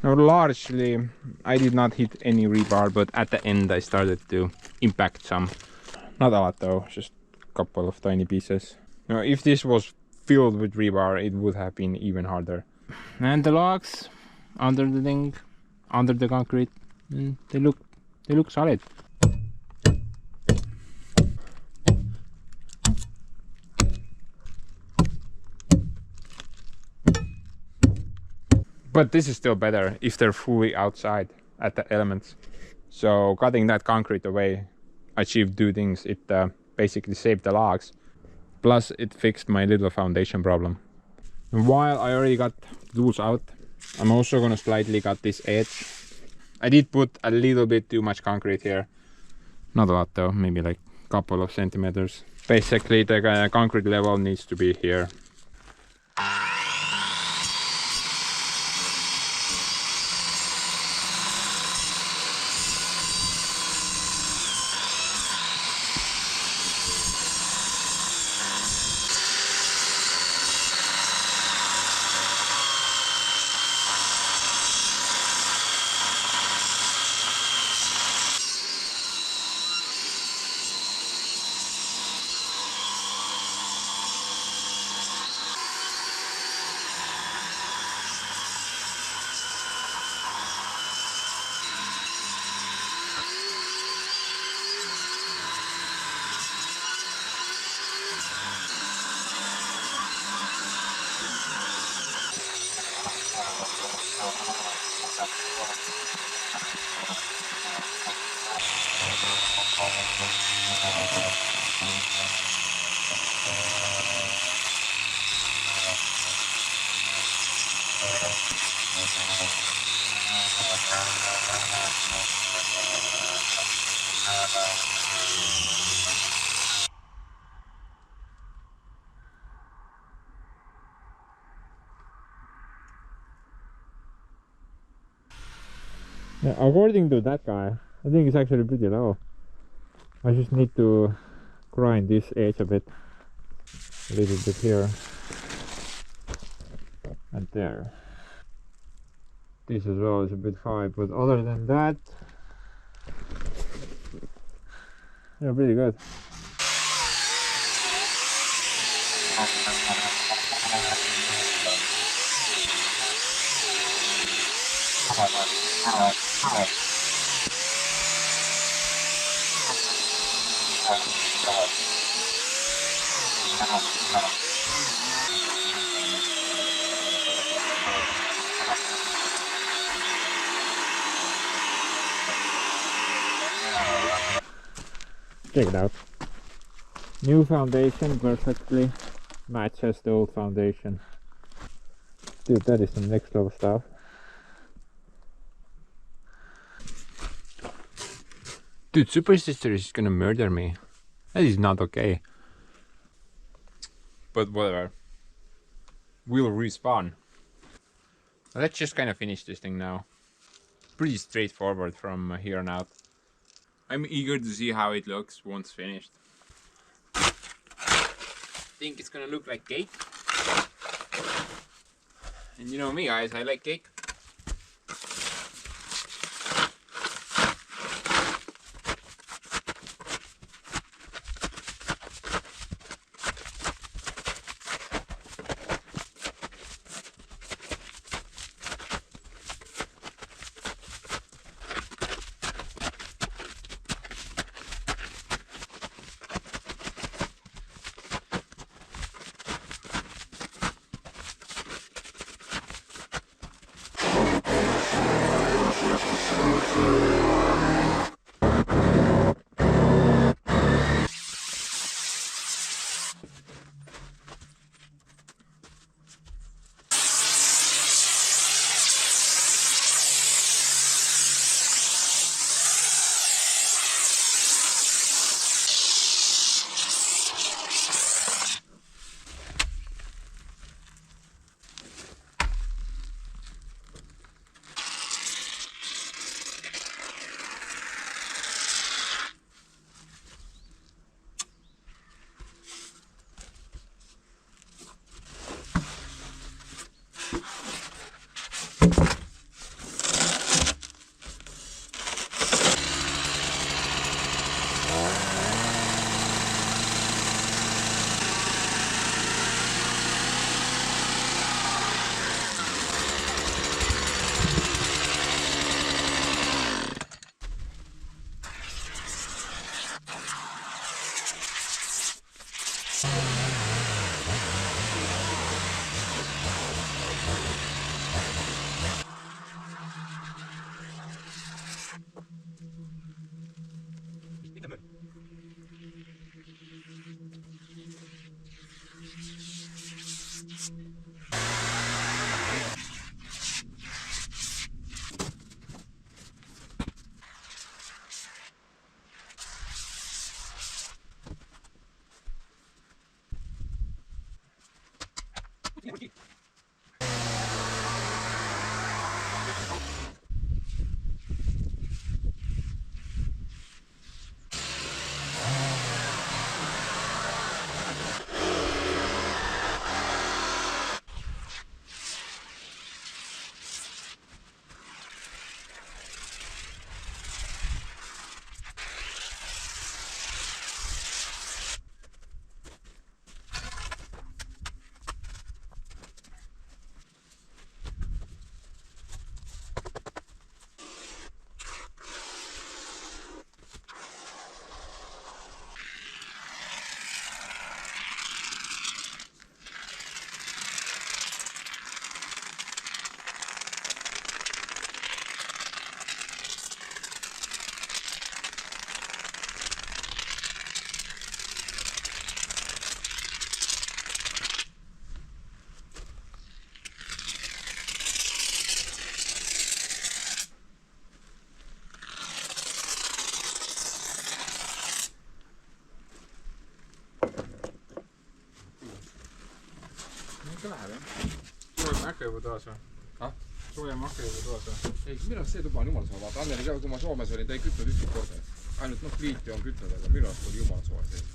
Now largely I did not hit any rebar, but at the end I started to impact some. Not a lot though, just a couple of tiny pieces. Now if this was filled with rebar it would have been even harder. And the logs under the thing, under the concrete, they look solid. But this is still better if they're fully outside at the elements. So cutting that concrete away achieved two things. It basically saved the logs, plus it fixed my little foundation problem. And while I already got tools out, I'm also gonna slightly cut this edge. I did put a little bit too much concrete here. Not a lot though, maybe like a couple of centimeters. Basically the concrete level needs to be here. Yeah, according to that guy, I think it's actually pretty low. I just need to grind this edge a bit. A little bit here. And there. This as well is a bit high, but other than that, they're pretty good. Check it out. New foundation perfectly matches the old foundation. Dude, that is some next level stuff. Dude, Super Sister is gonna murder me. That is not okay. But whatever. We'll respawn. Let's just kind of finish this thing now. Pretty straightforward from here on out. I'm eager to see how it looks once finished. Think it's gonna look like cake. And you know me guys, I like cake. ikka läheb jah. Soojem äkka juba toas või? Ah? Soojem äkka juba toas või? Ei, minu arust see tuba on jumala soe. Vaata, Anneli ka, kui ma Soomes olin, ta ei kütnud ükski korda. Ainult pliiti on kütnud, aga minu arust oli jumala soe see.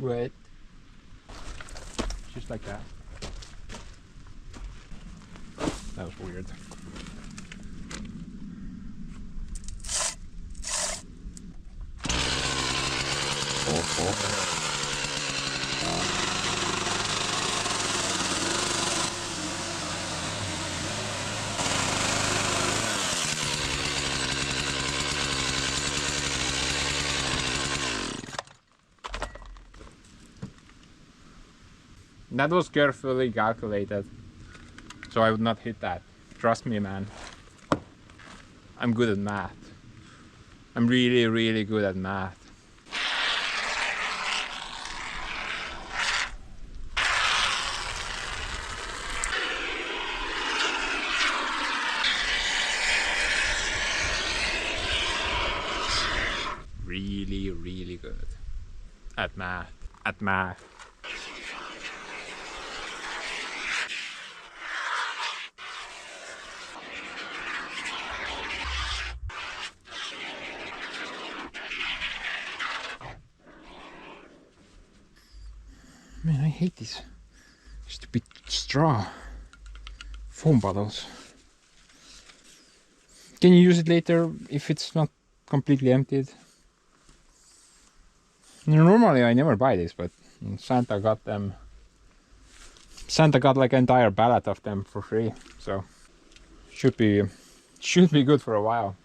Wet. Just like that. That was weird. That was carefully calculated, so I would not hit that. Trust me, man. I'm good at math. I'm really, really good at math. Really, really good at math. At math. Man, I hate these stupid straw foam bottles. Can you use it later if it's not completely emptied? Normally I never buy this, but Santa got them Santa got like an entire pallet of them for free, so should be good for a while.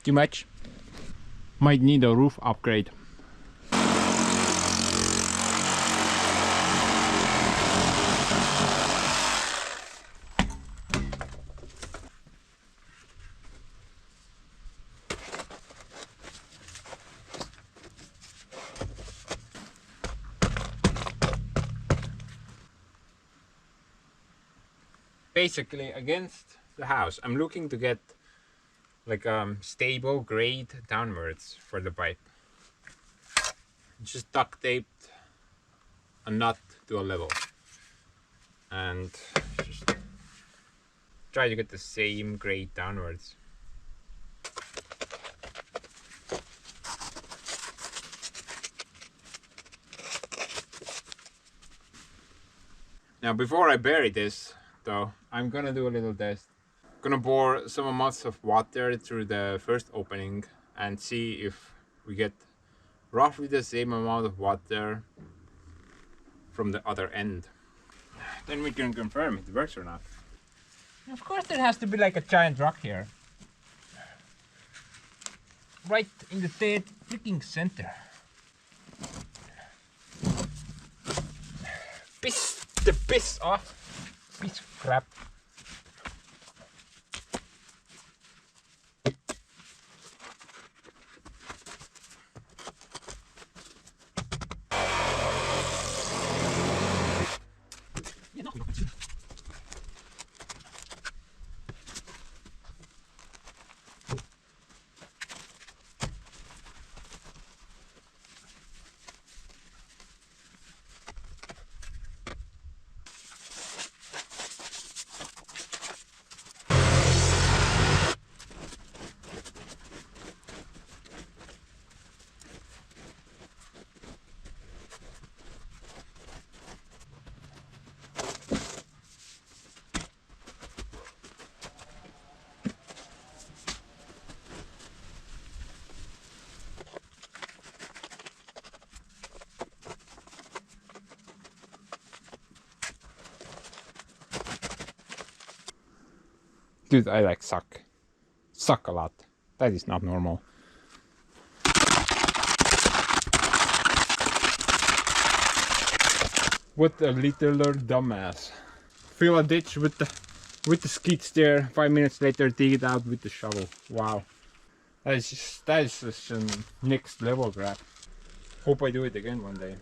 Too much. Might need a roof upgrade. Basically against the house, I'm looking to get like stable grade downwards for the pipe. Just duct taped a nut to a level and just try to get the same grade downwards. Now before I bury this though, I'm gonna do a little test. Gonna pour some amounts of water through the first opening and see if we get roughly the same amount of water from the other end. Then we can confirm if it works or not. Of course there has to be like a giant rock here. Right in the dead freaking center. Piss off. Piece of crap. Dude, I like suck. Suck a lot. That is not normal. What a little dumbass. Fill a ditch with the skid steer. 5 minutes later, dig it out with the shovel. Wow. That is just a next level crap. Hope I do it again one day.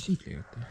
Siit lõigata.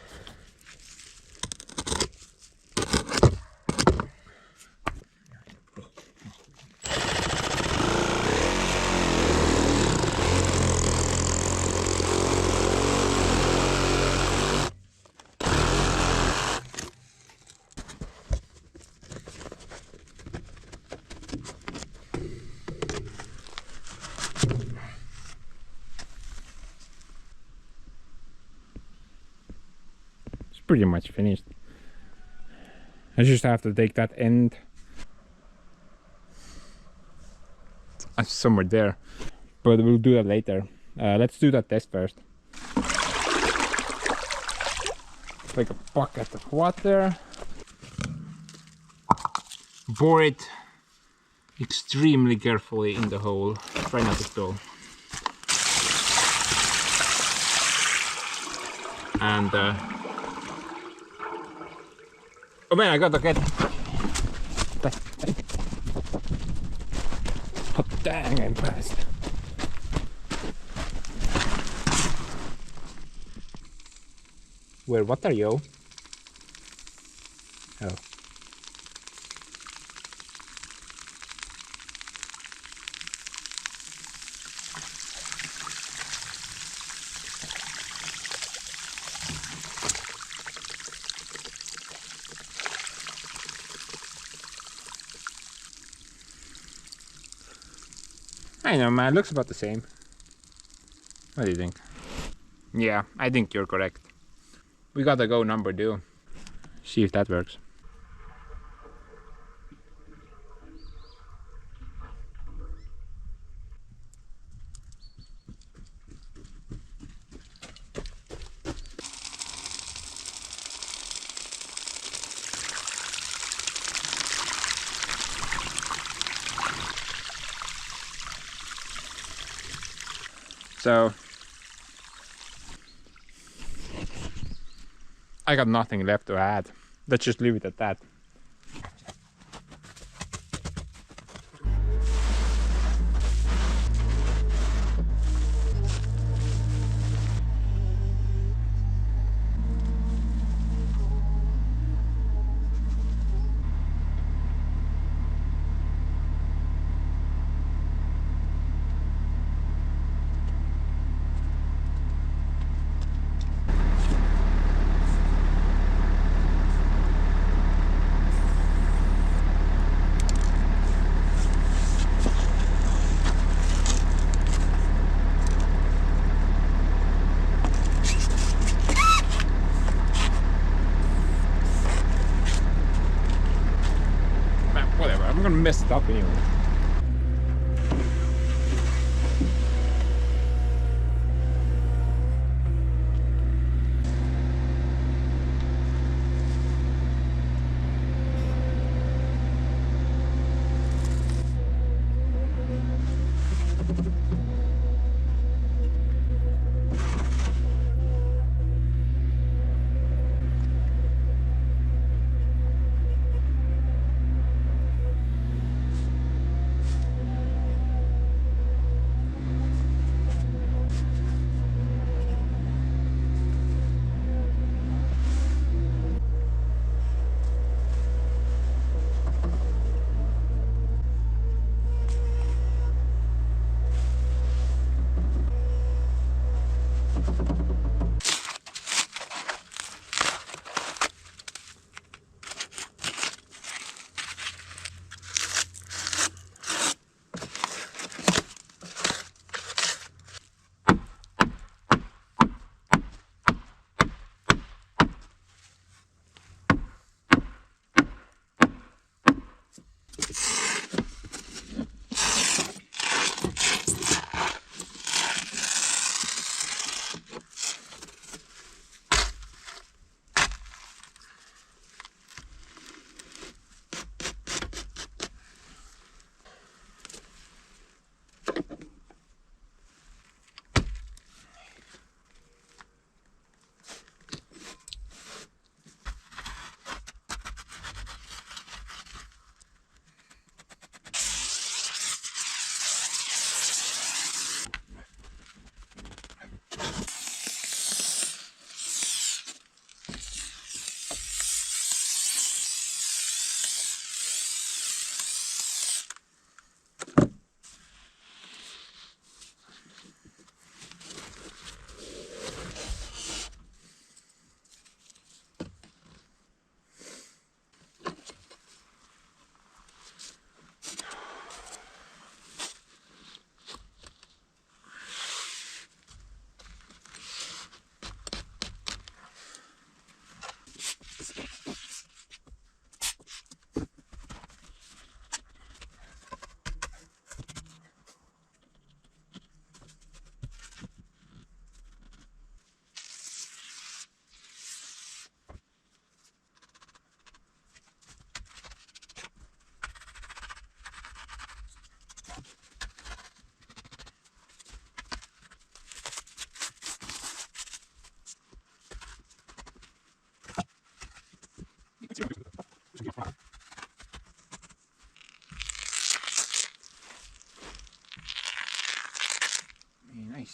Pretty much finished. I just have to take that end somewhere there, but we'll do that later. Let's do that test first. Take a bucket of water, pour it extremely carefully in the hole, try not to spill. And oh man, I gotta get oh dang, I'm fast. Where what are you? Oh. I know, man, looks about the same. What do you think? Yeah, I think you're correct. We gotta go number 2. See if that works. So I got nothing left to add. Let's just leave it at that. Whatever, I'm gonna mess it up anyway.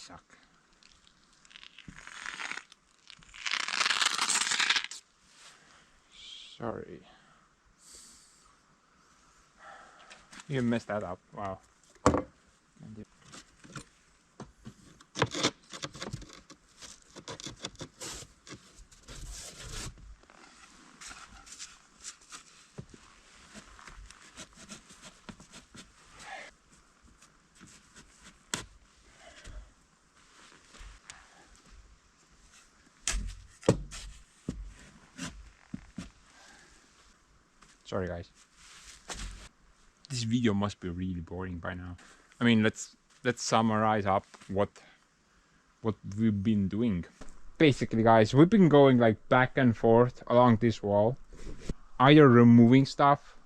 suck. Sorry. You messed that up. Wow. Sorry guys. This video must be really boring by now. I mean, let's summarize up what we've been doing. Basically guys, we've been going like back and forth along this wall, either removing stuff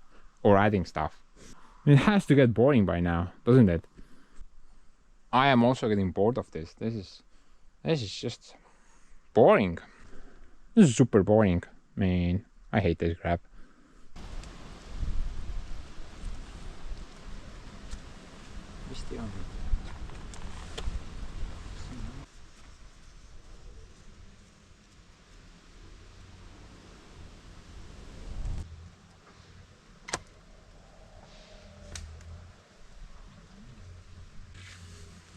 or adding stuff. It has to get boring by now, doesn't it? I am also getting bored of this. This is just boring. This is super boring. Man, I hate this crap.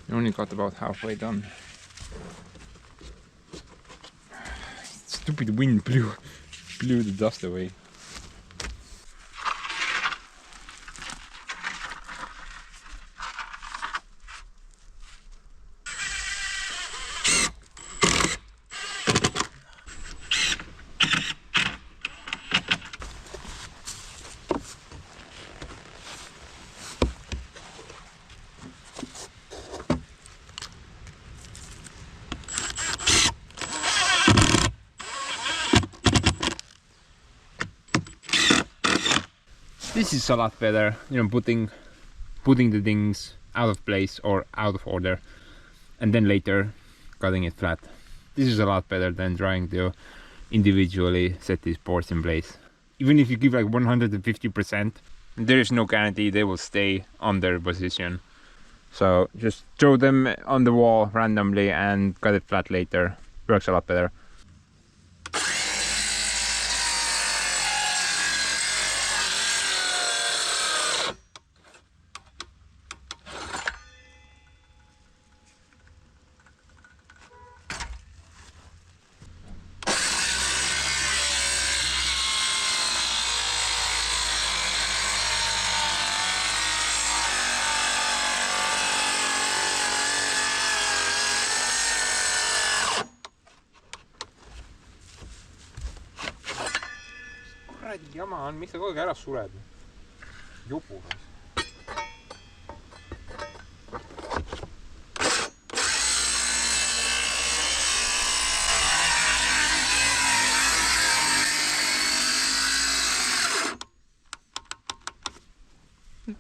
I only got about halfway done. Stupid wind blew the dust away. This is a lot better, you know, putting the things out of place or out of order and then later cutting it flat. This is a lot better than trying to individually set these boards in place. Even if you give like 150%, there is no guarantee they will stay on their position. So just throw them on the wall randomly and cut it flat later. Works a lot better. Kuradi jama on, miks sa kogu aeg ära sured? Joburas.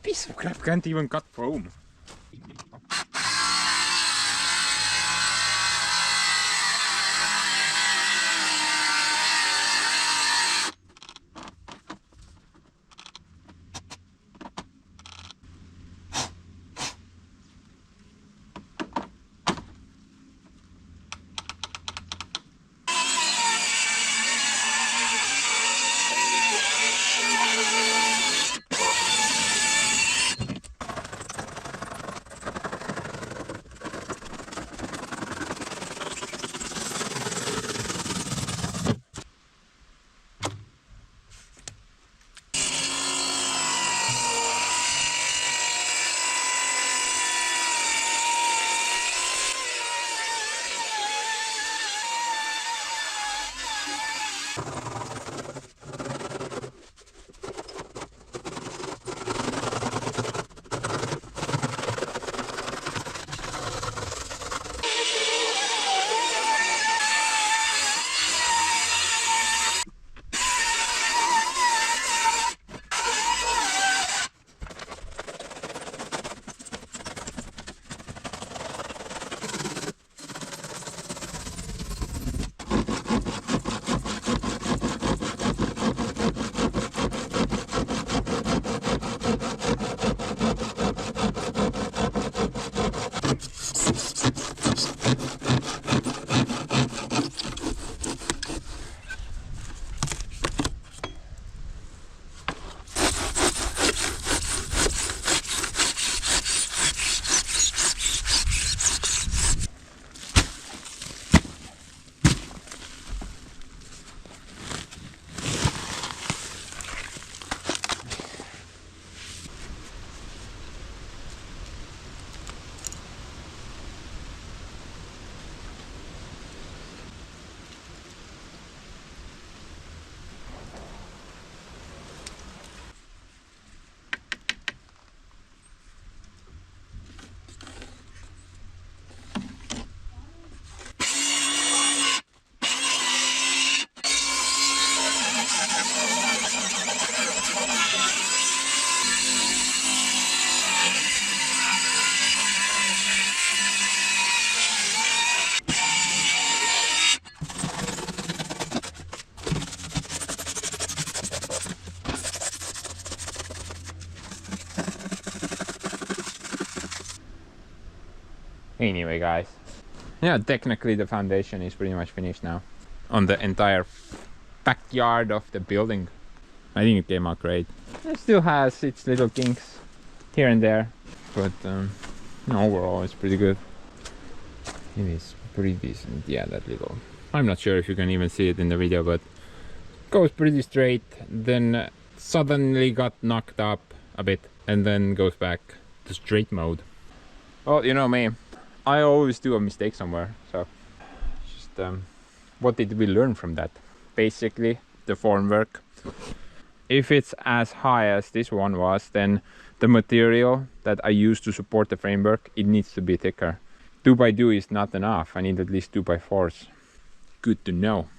Piece of crap can't even cut foam. Anyway, guys, yeah, technically the foundation is pretty much finished now on the entire backyard of the building. I think it came out great. It still has its little kinks here and there, but overall it's pretty good. It is pretty decent. Yeah, that little, I'm not sure if you can even see it in the video, but it goes pretty straight, then suddenly got knocked up a bit and then goes back to straight mode. Well, you know me, I always do a mistake somewhere, so just what did we learn from that? Basically the formwork, if it's as high as this one was, then the material that I use to support the framework, it needs to be thicker. 2x2 is not enough, I need at least 2x4s. Good to know.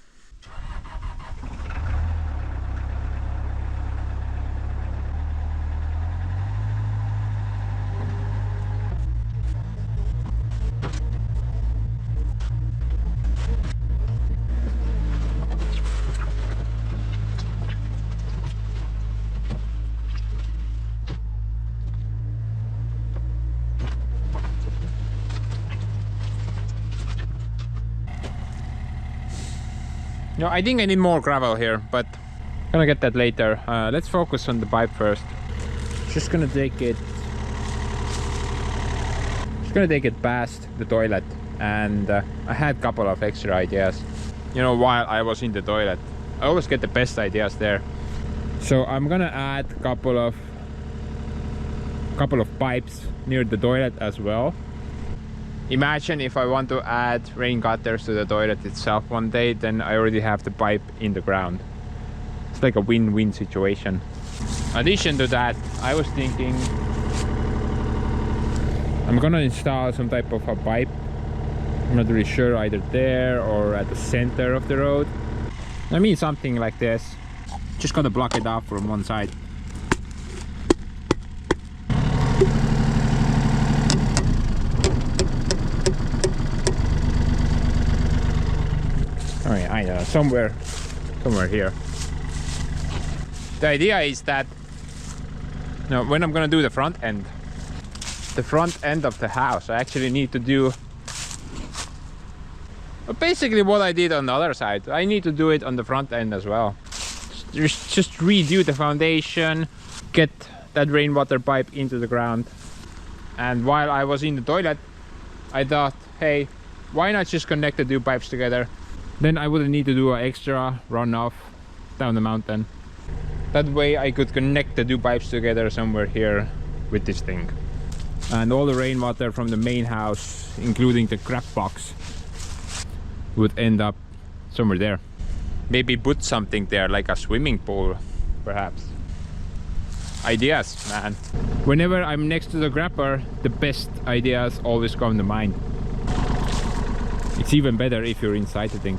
No, I think I need more gravel here, but gonna get that later. Let's focus on the pipe first. Just gonna take it past the toilet, and I had a couple of extra ideas. You know, while I was in the toilet, I always get the best ideas there. So I'm gonna add a couple of pipes near the toilet as well. Imagine if I want to add rain gutters to the toilet itself one day, then I already have the pipe in the ground. It's like a win-win situation. In addition to that, I was thinking I'm gonna install some type of a pipe. I'm not really sure, either there or at the center of the road. I mean something like this. Just gotta block it off from one side. Oh yeah, I know, somewhere here. The idea is that when I'm gonna do the front end of the house, I actually need to do basically what I did on the other side. I need to do it on the front end as well. Just redo the foundation, get that rainwater pipe into the ground. And while I was in the toilet, I thought, hey, why not just connect the two pipes together? Then I wouldn't need to do an extra runoff down the mountain. That way I could connect the two pipes together somewhere here with this thing. And all the rainwater from the main house, including the crab box, would end up somewhere there. Maybe put something there, like a swimming pool, perhaps. Ideas, man. Whenever I'm next to the grabber, the best ideas always come to mind. It's even better if you're inside the thing.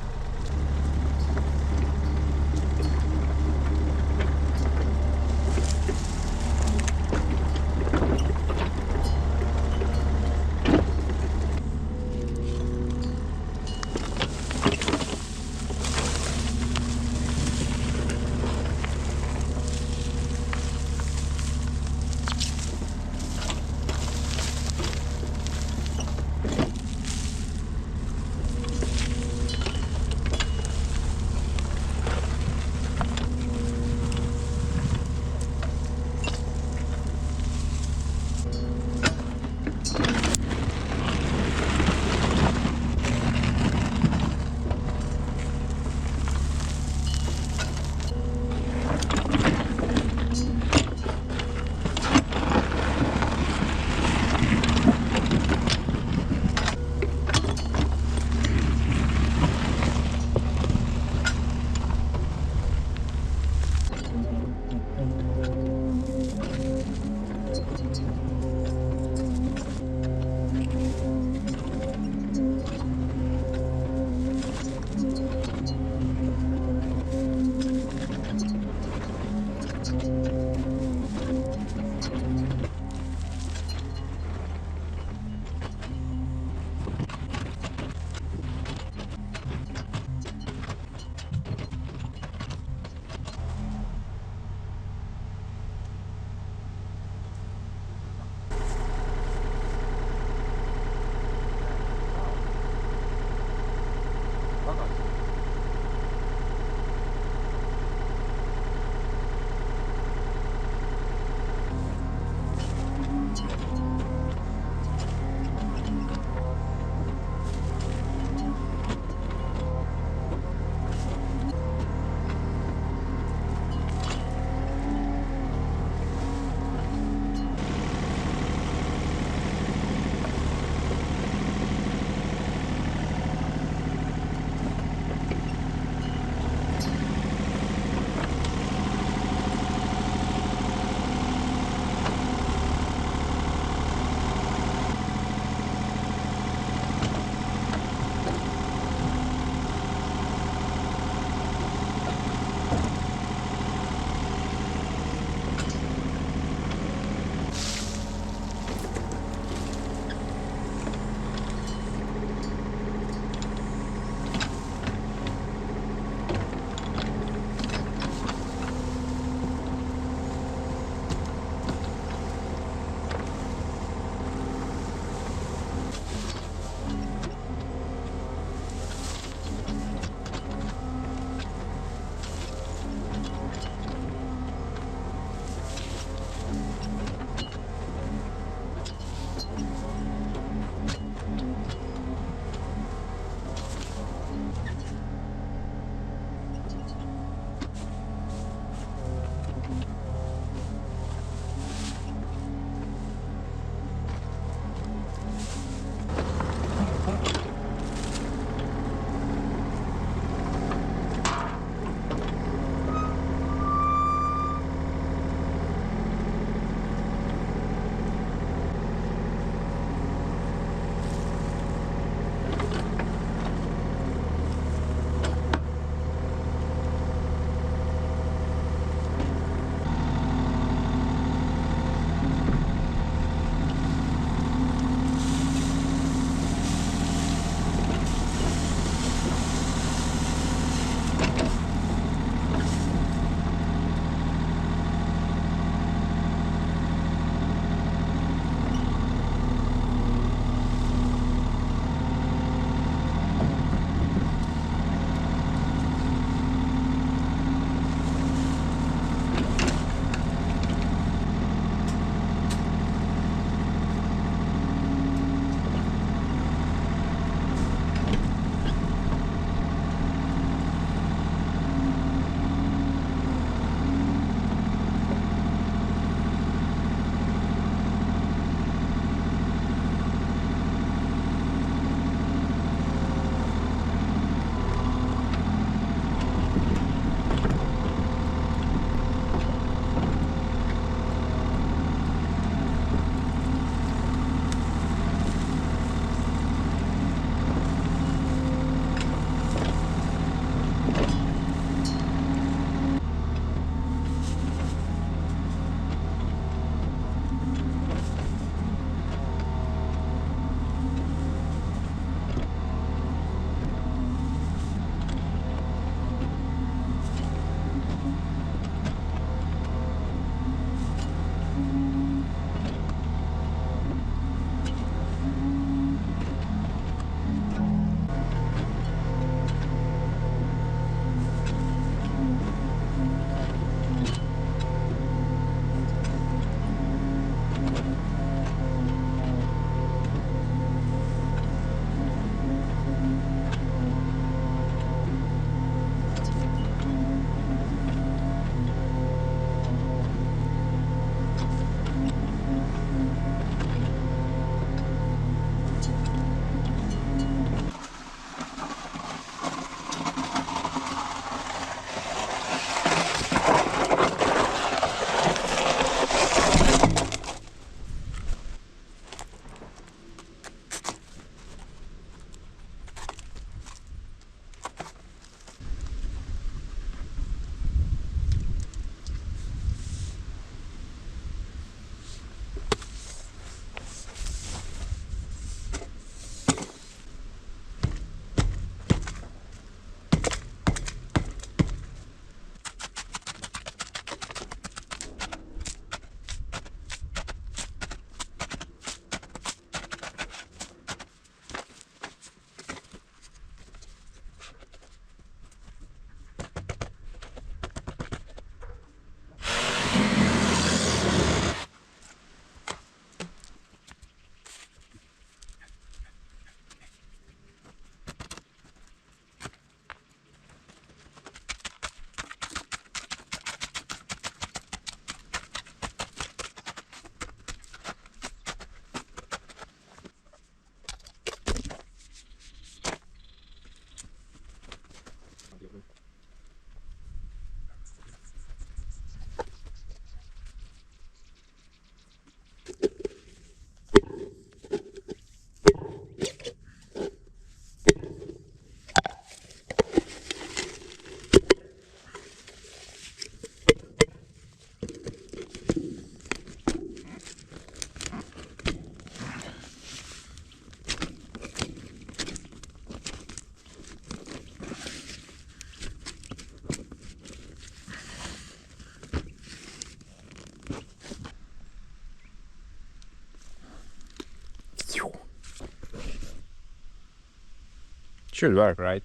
Should work, right?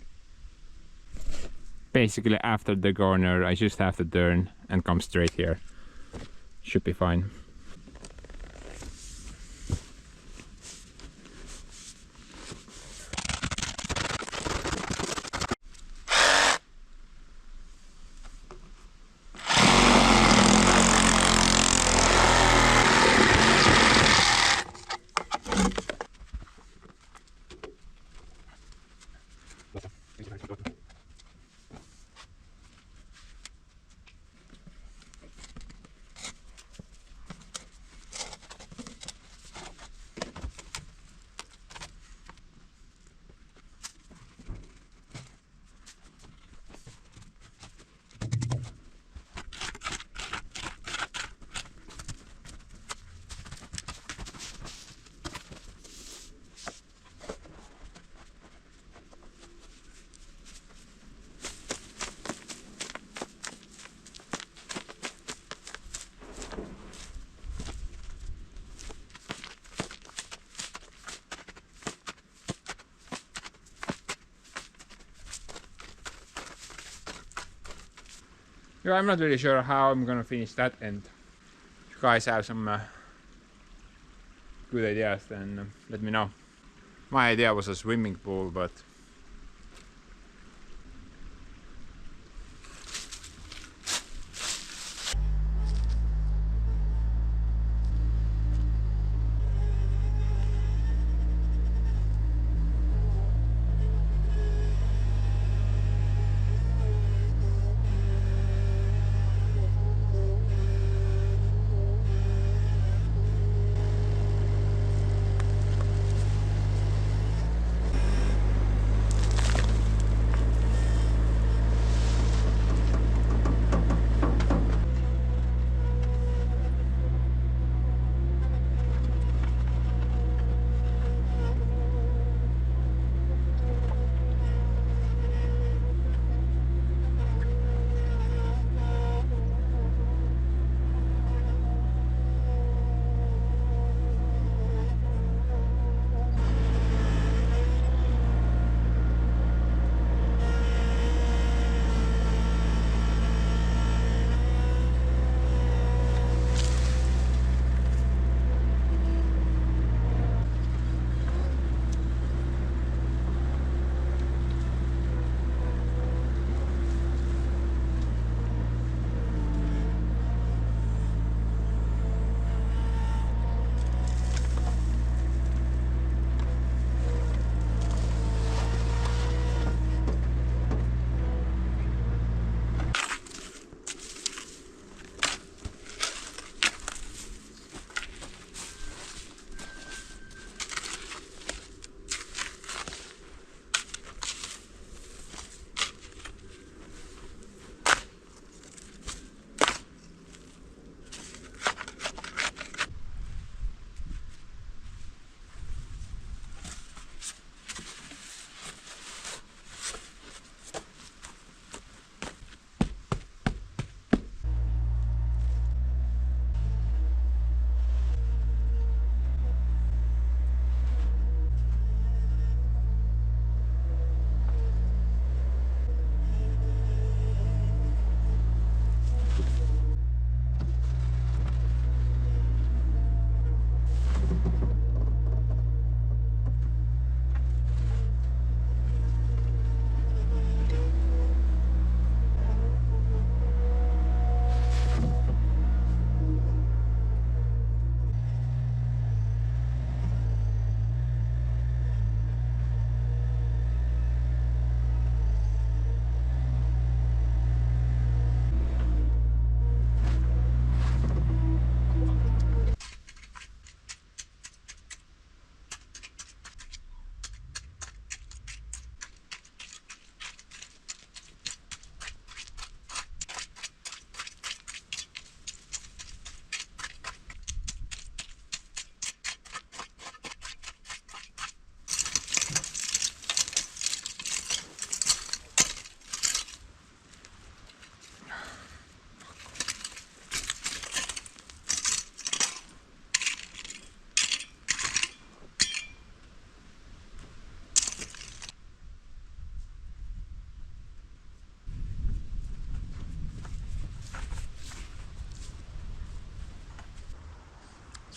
Basically after the corner I just have to turn and come straight here. Should be fine. Yeah, I'm not really sure how I'm gonna finish that end. If you guys have some good ideas, then let me know. My idea was a swimming pool, but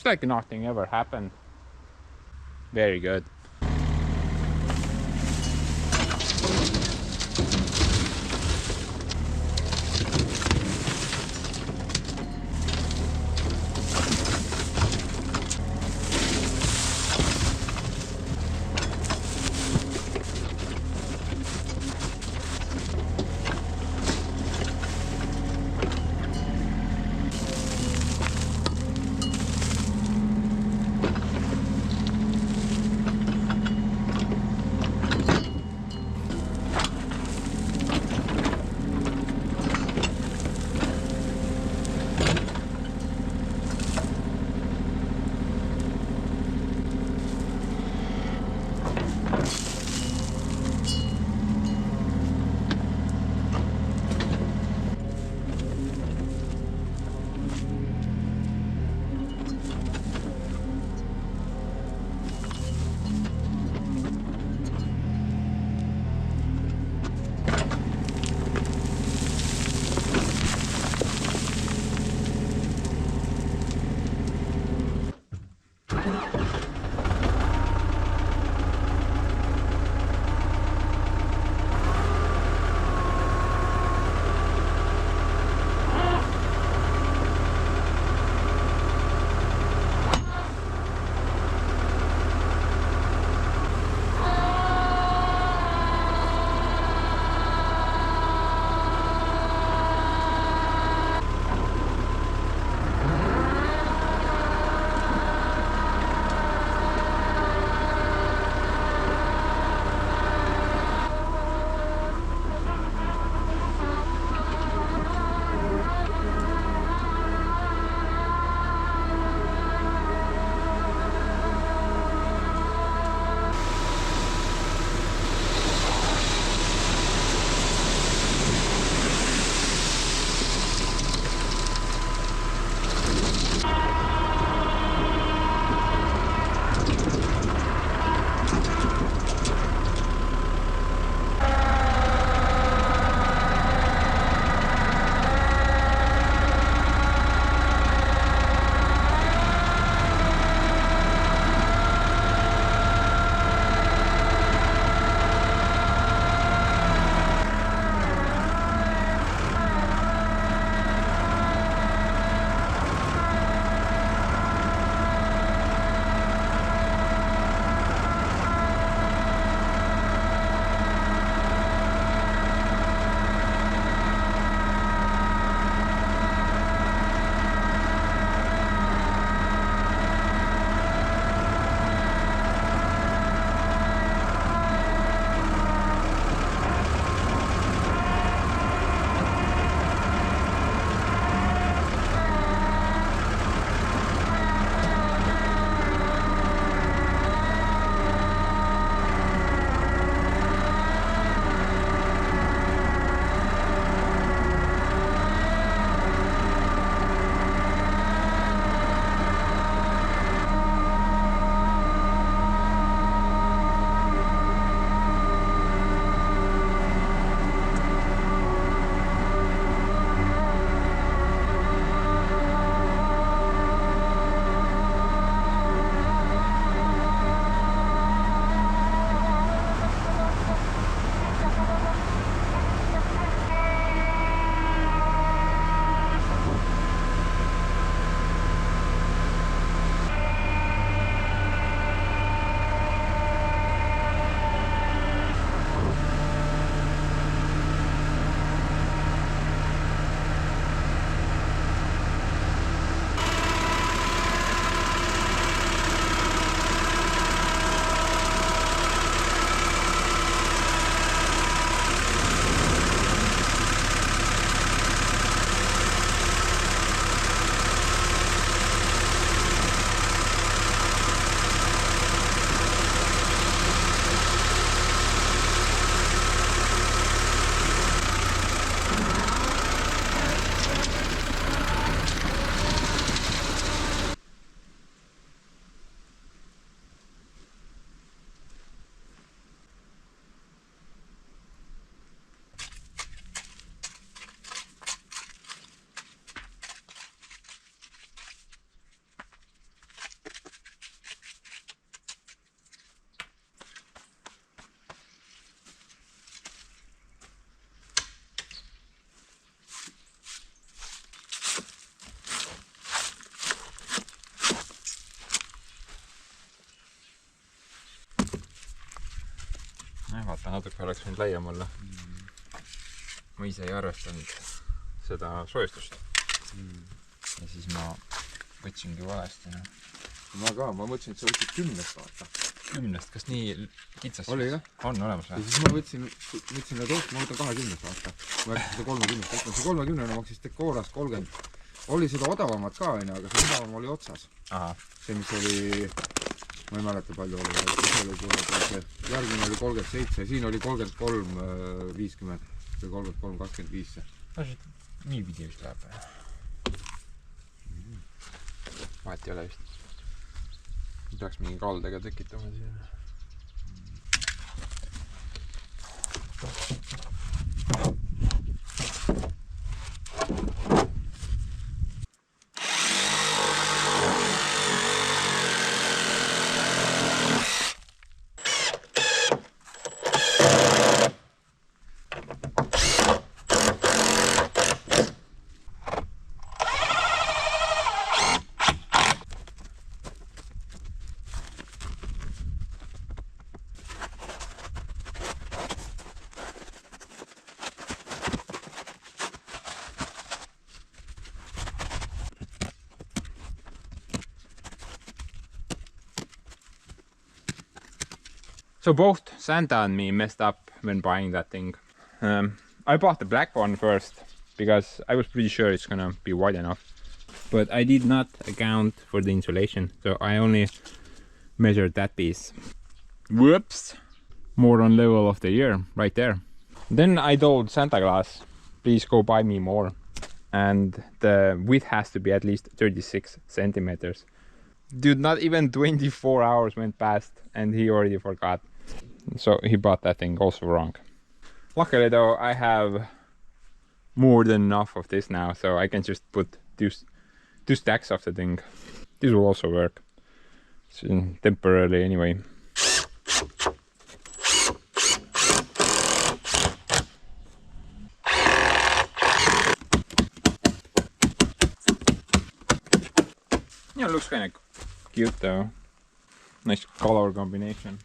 It's like nothing ever happened. Very good. vaata, natuke oleks võinud laiem olla. Ma ise ei arvestanud seda soojustust. Ja siis ma võtsingi valesti. No. Ma ka, ma mõtlesin, et sa võtsid 10, vaata. 10, kas nii kitsas? Oli jah? On olemas või? Ja siis ma võtsin need oot, ma võtan 20, vaata. Ma äkki seda 30, võtsin see 30 maksis Decoras 30. Oli seda odavamat ka, aga see odavam oli otsas. Aha. See, mis oli, ma ei mäleta palju oli, järgmine oli 37, siin oli 33,50 või 33,25. No see nii pidi vist läheb. Vahet ei ole vist. Peaks mingi kaldega tekitama siin. So both Santa and me messed up when buying that thing. I bought the black one first because I was pretty sure it's gonna be wide enough. But I did not account for the insulation, so I only measured that piece. Whoops! More on level of the year, right there. Then I told Santa Claus, please go buy me more. And the width has to be at least 36 centimeters. Dude, not even 24 hours went past and he already forgot. So he bought that thing also wrong. Luckily though, I have more than enough of this now, so I can just put two stacks of the thing. This will also work. So, temporarily anyway. Yeah, it looks kind of cute though. Nice color combination.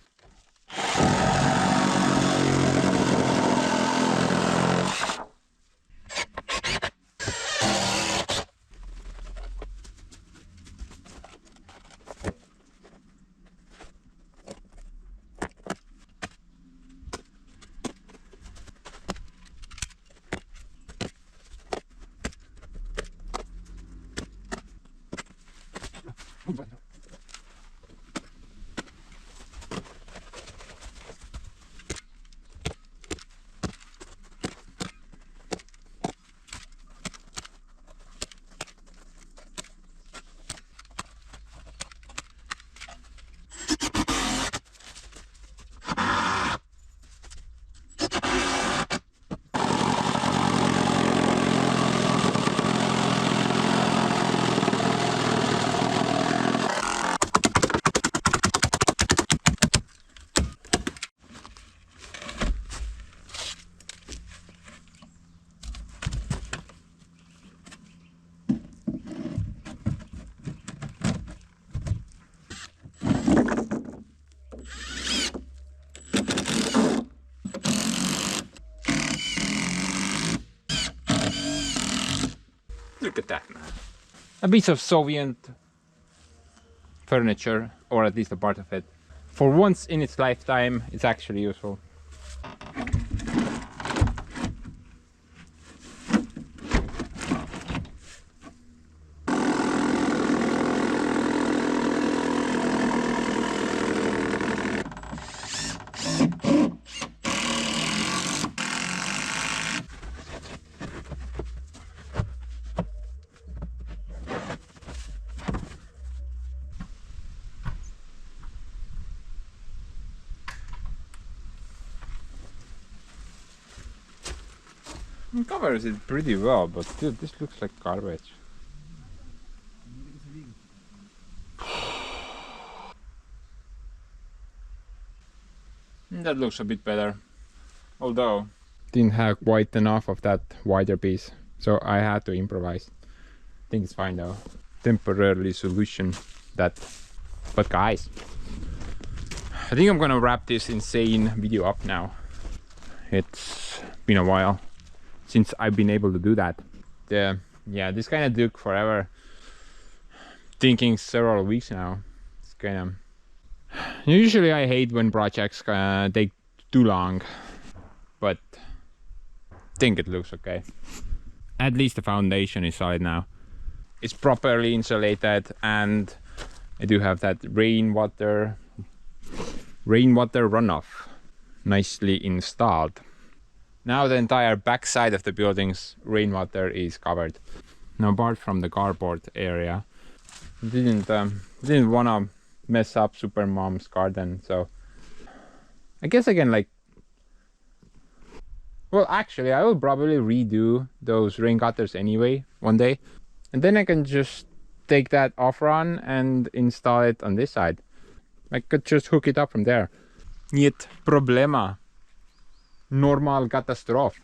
Look at that, man. A piece of Soviet furniture, or at least a part of it. For once in its lifetime, it's actually useful. It covers it pretty well, but dude, this looks like garbage. That looks a bit better, although didn't have quite enough of that wider piece, so I had to improvise. I think it's fine though. Temporarily solution that, but guys, I think I'm gonna wrap this insane video up now. It's been a while since I've been able to do that. Yeah, this kind of took forever. Thinking several weeks now. It's kind of... Usually I hate when projects take too long, but I think it looks okay. At least the foundation is solid now. It's properly insulated, and I do have that rainwater runoff nicely installed. Now the entire back side of the building's rainwater is covered. Now, apart from the carport area, didn't wanna mess up Super Mom's garden, so I guess I can, like, well, actually I will probably redo those rain gutters anyway one day, and then I can just take that off run and install it on this side. I could just hook it up from there. Niet problema. Normal catastrophe.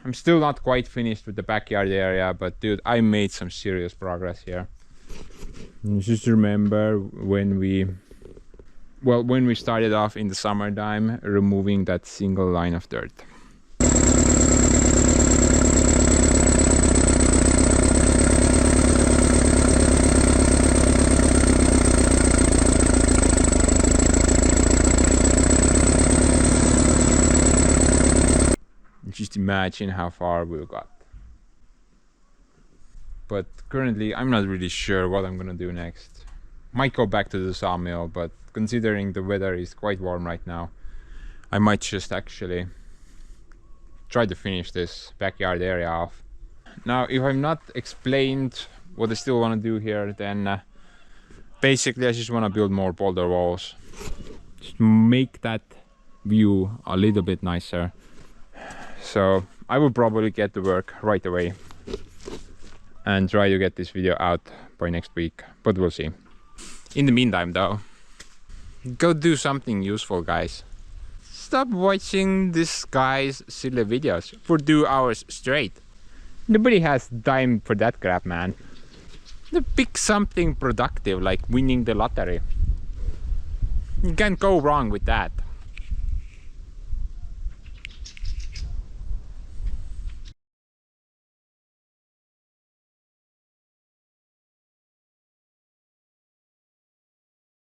I'm still not quite finished with the backyard area, but dude, I made some serious progress here. And just remember when we started off in the summertime removing that single line of dirt. Just imagine how far we've got. But currently I'm not really sure what I'm gonna do next. Might go back to the sawmill, but considering the weather is quite warm right now, I might just actually try to finish this backyard area off. Now, if I've not explained what I still want to do here, then basically I just want to build more boulder walls. Just make that view a little bit nicer. So I will probably get to work right away and try to get this video out by next week, but we'll see. In the meantime though, go do something useful, guys. Stop watching this guy's silly videos for 2 hours straight. Nobody has time for that crap, man. Pick something productive like winning the lottery. You can't go wrong with that.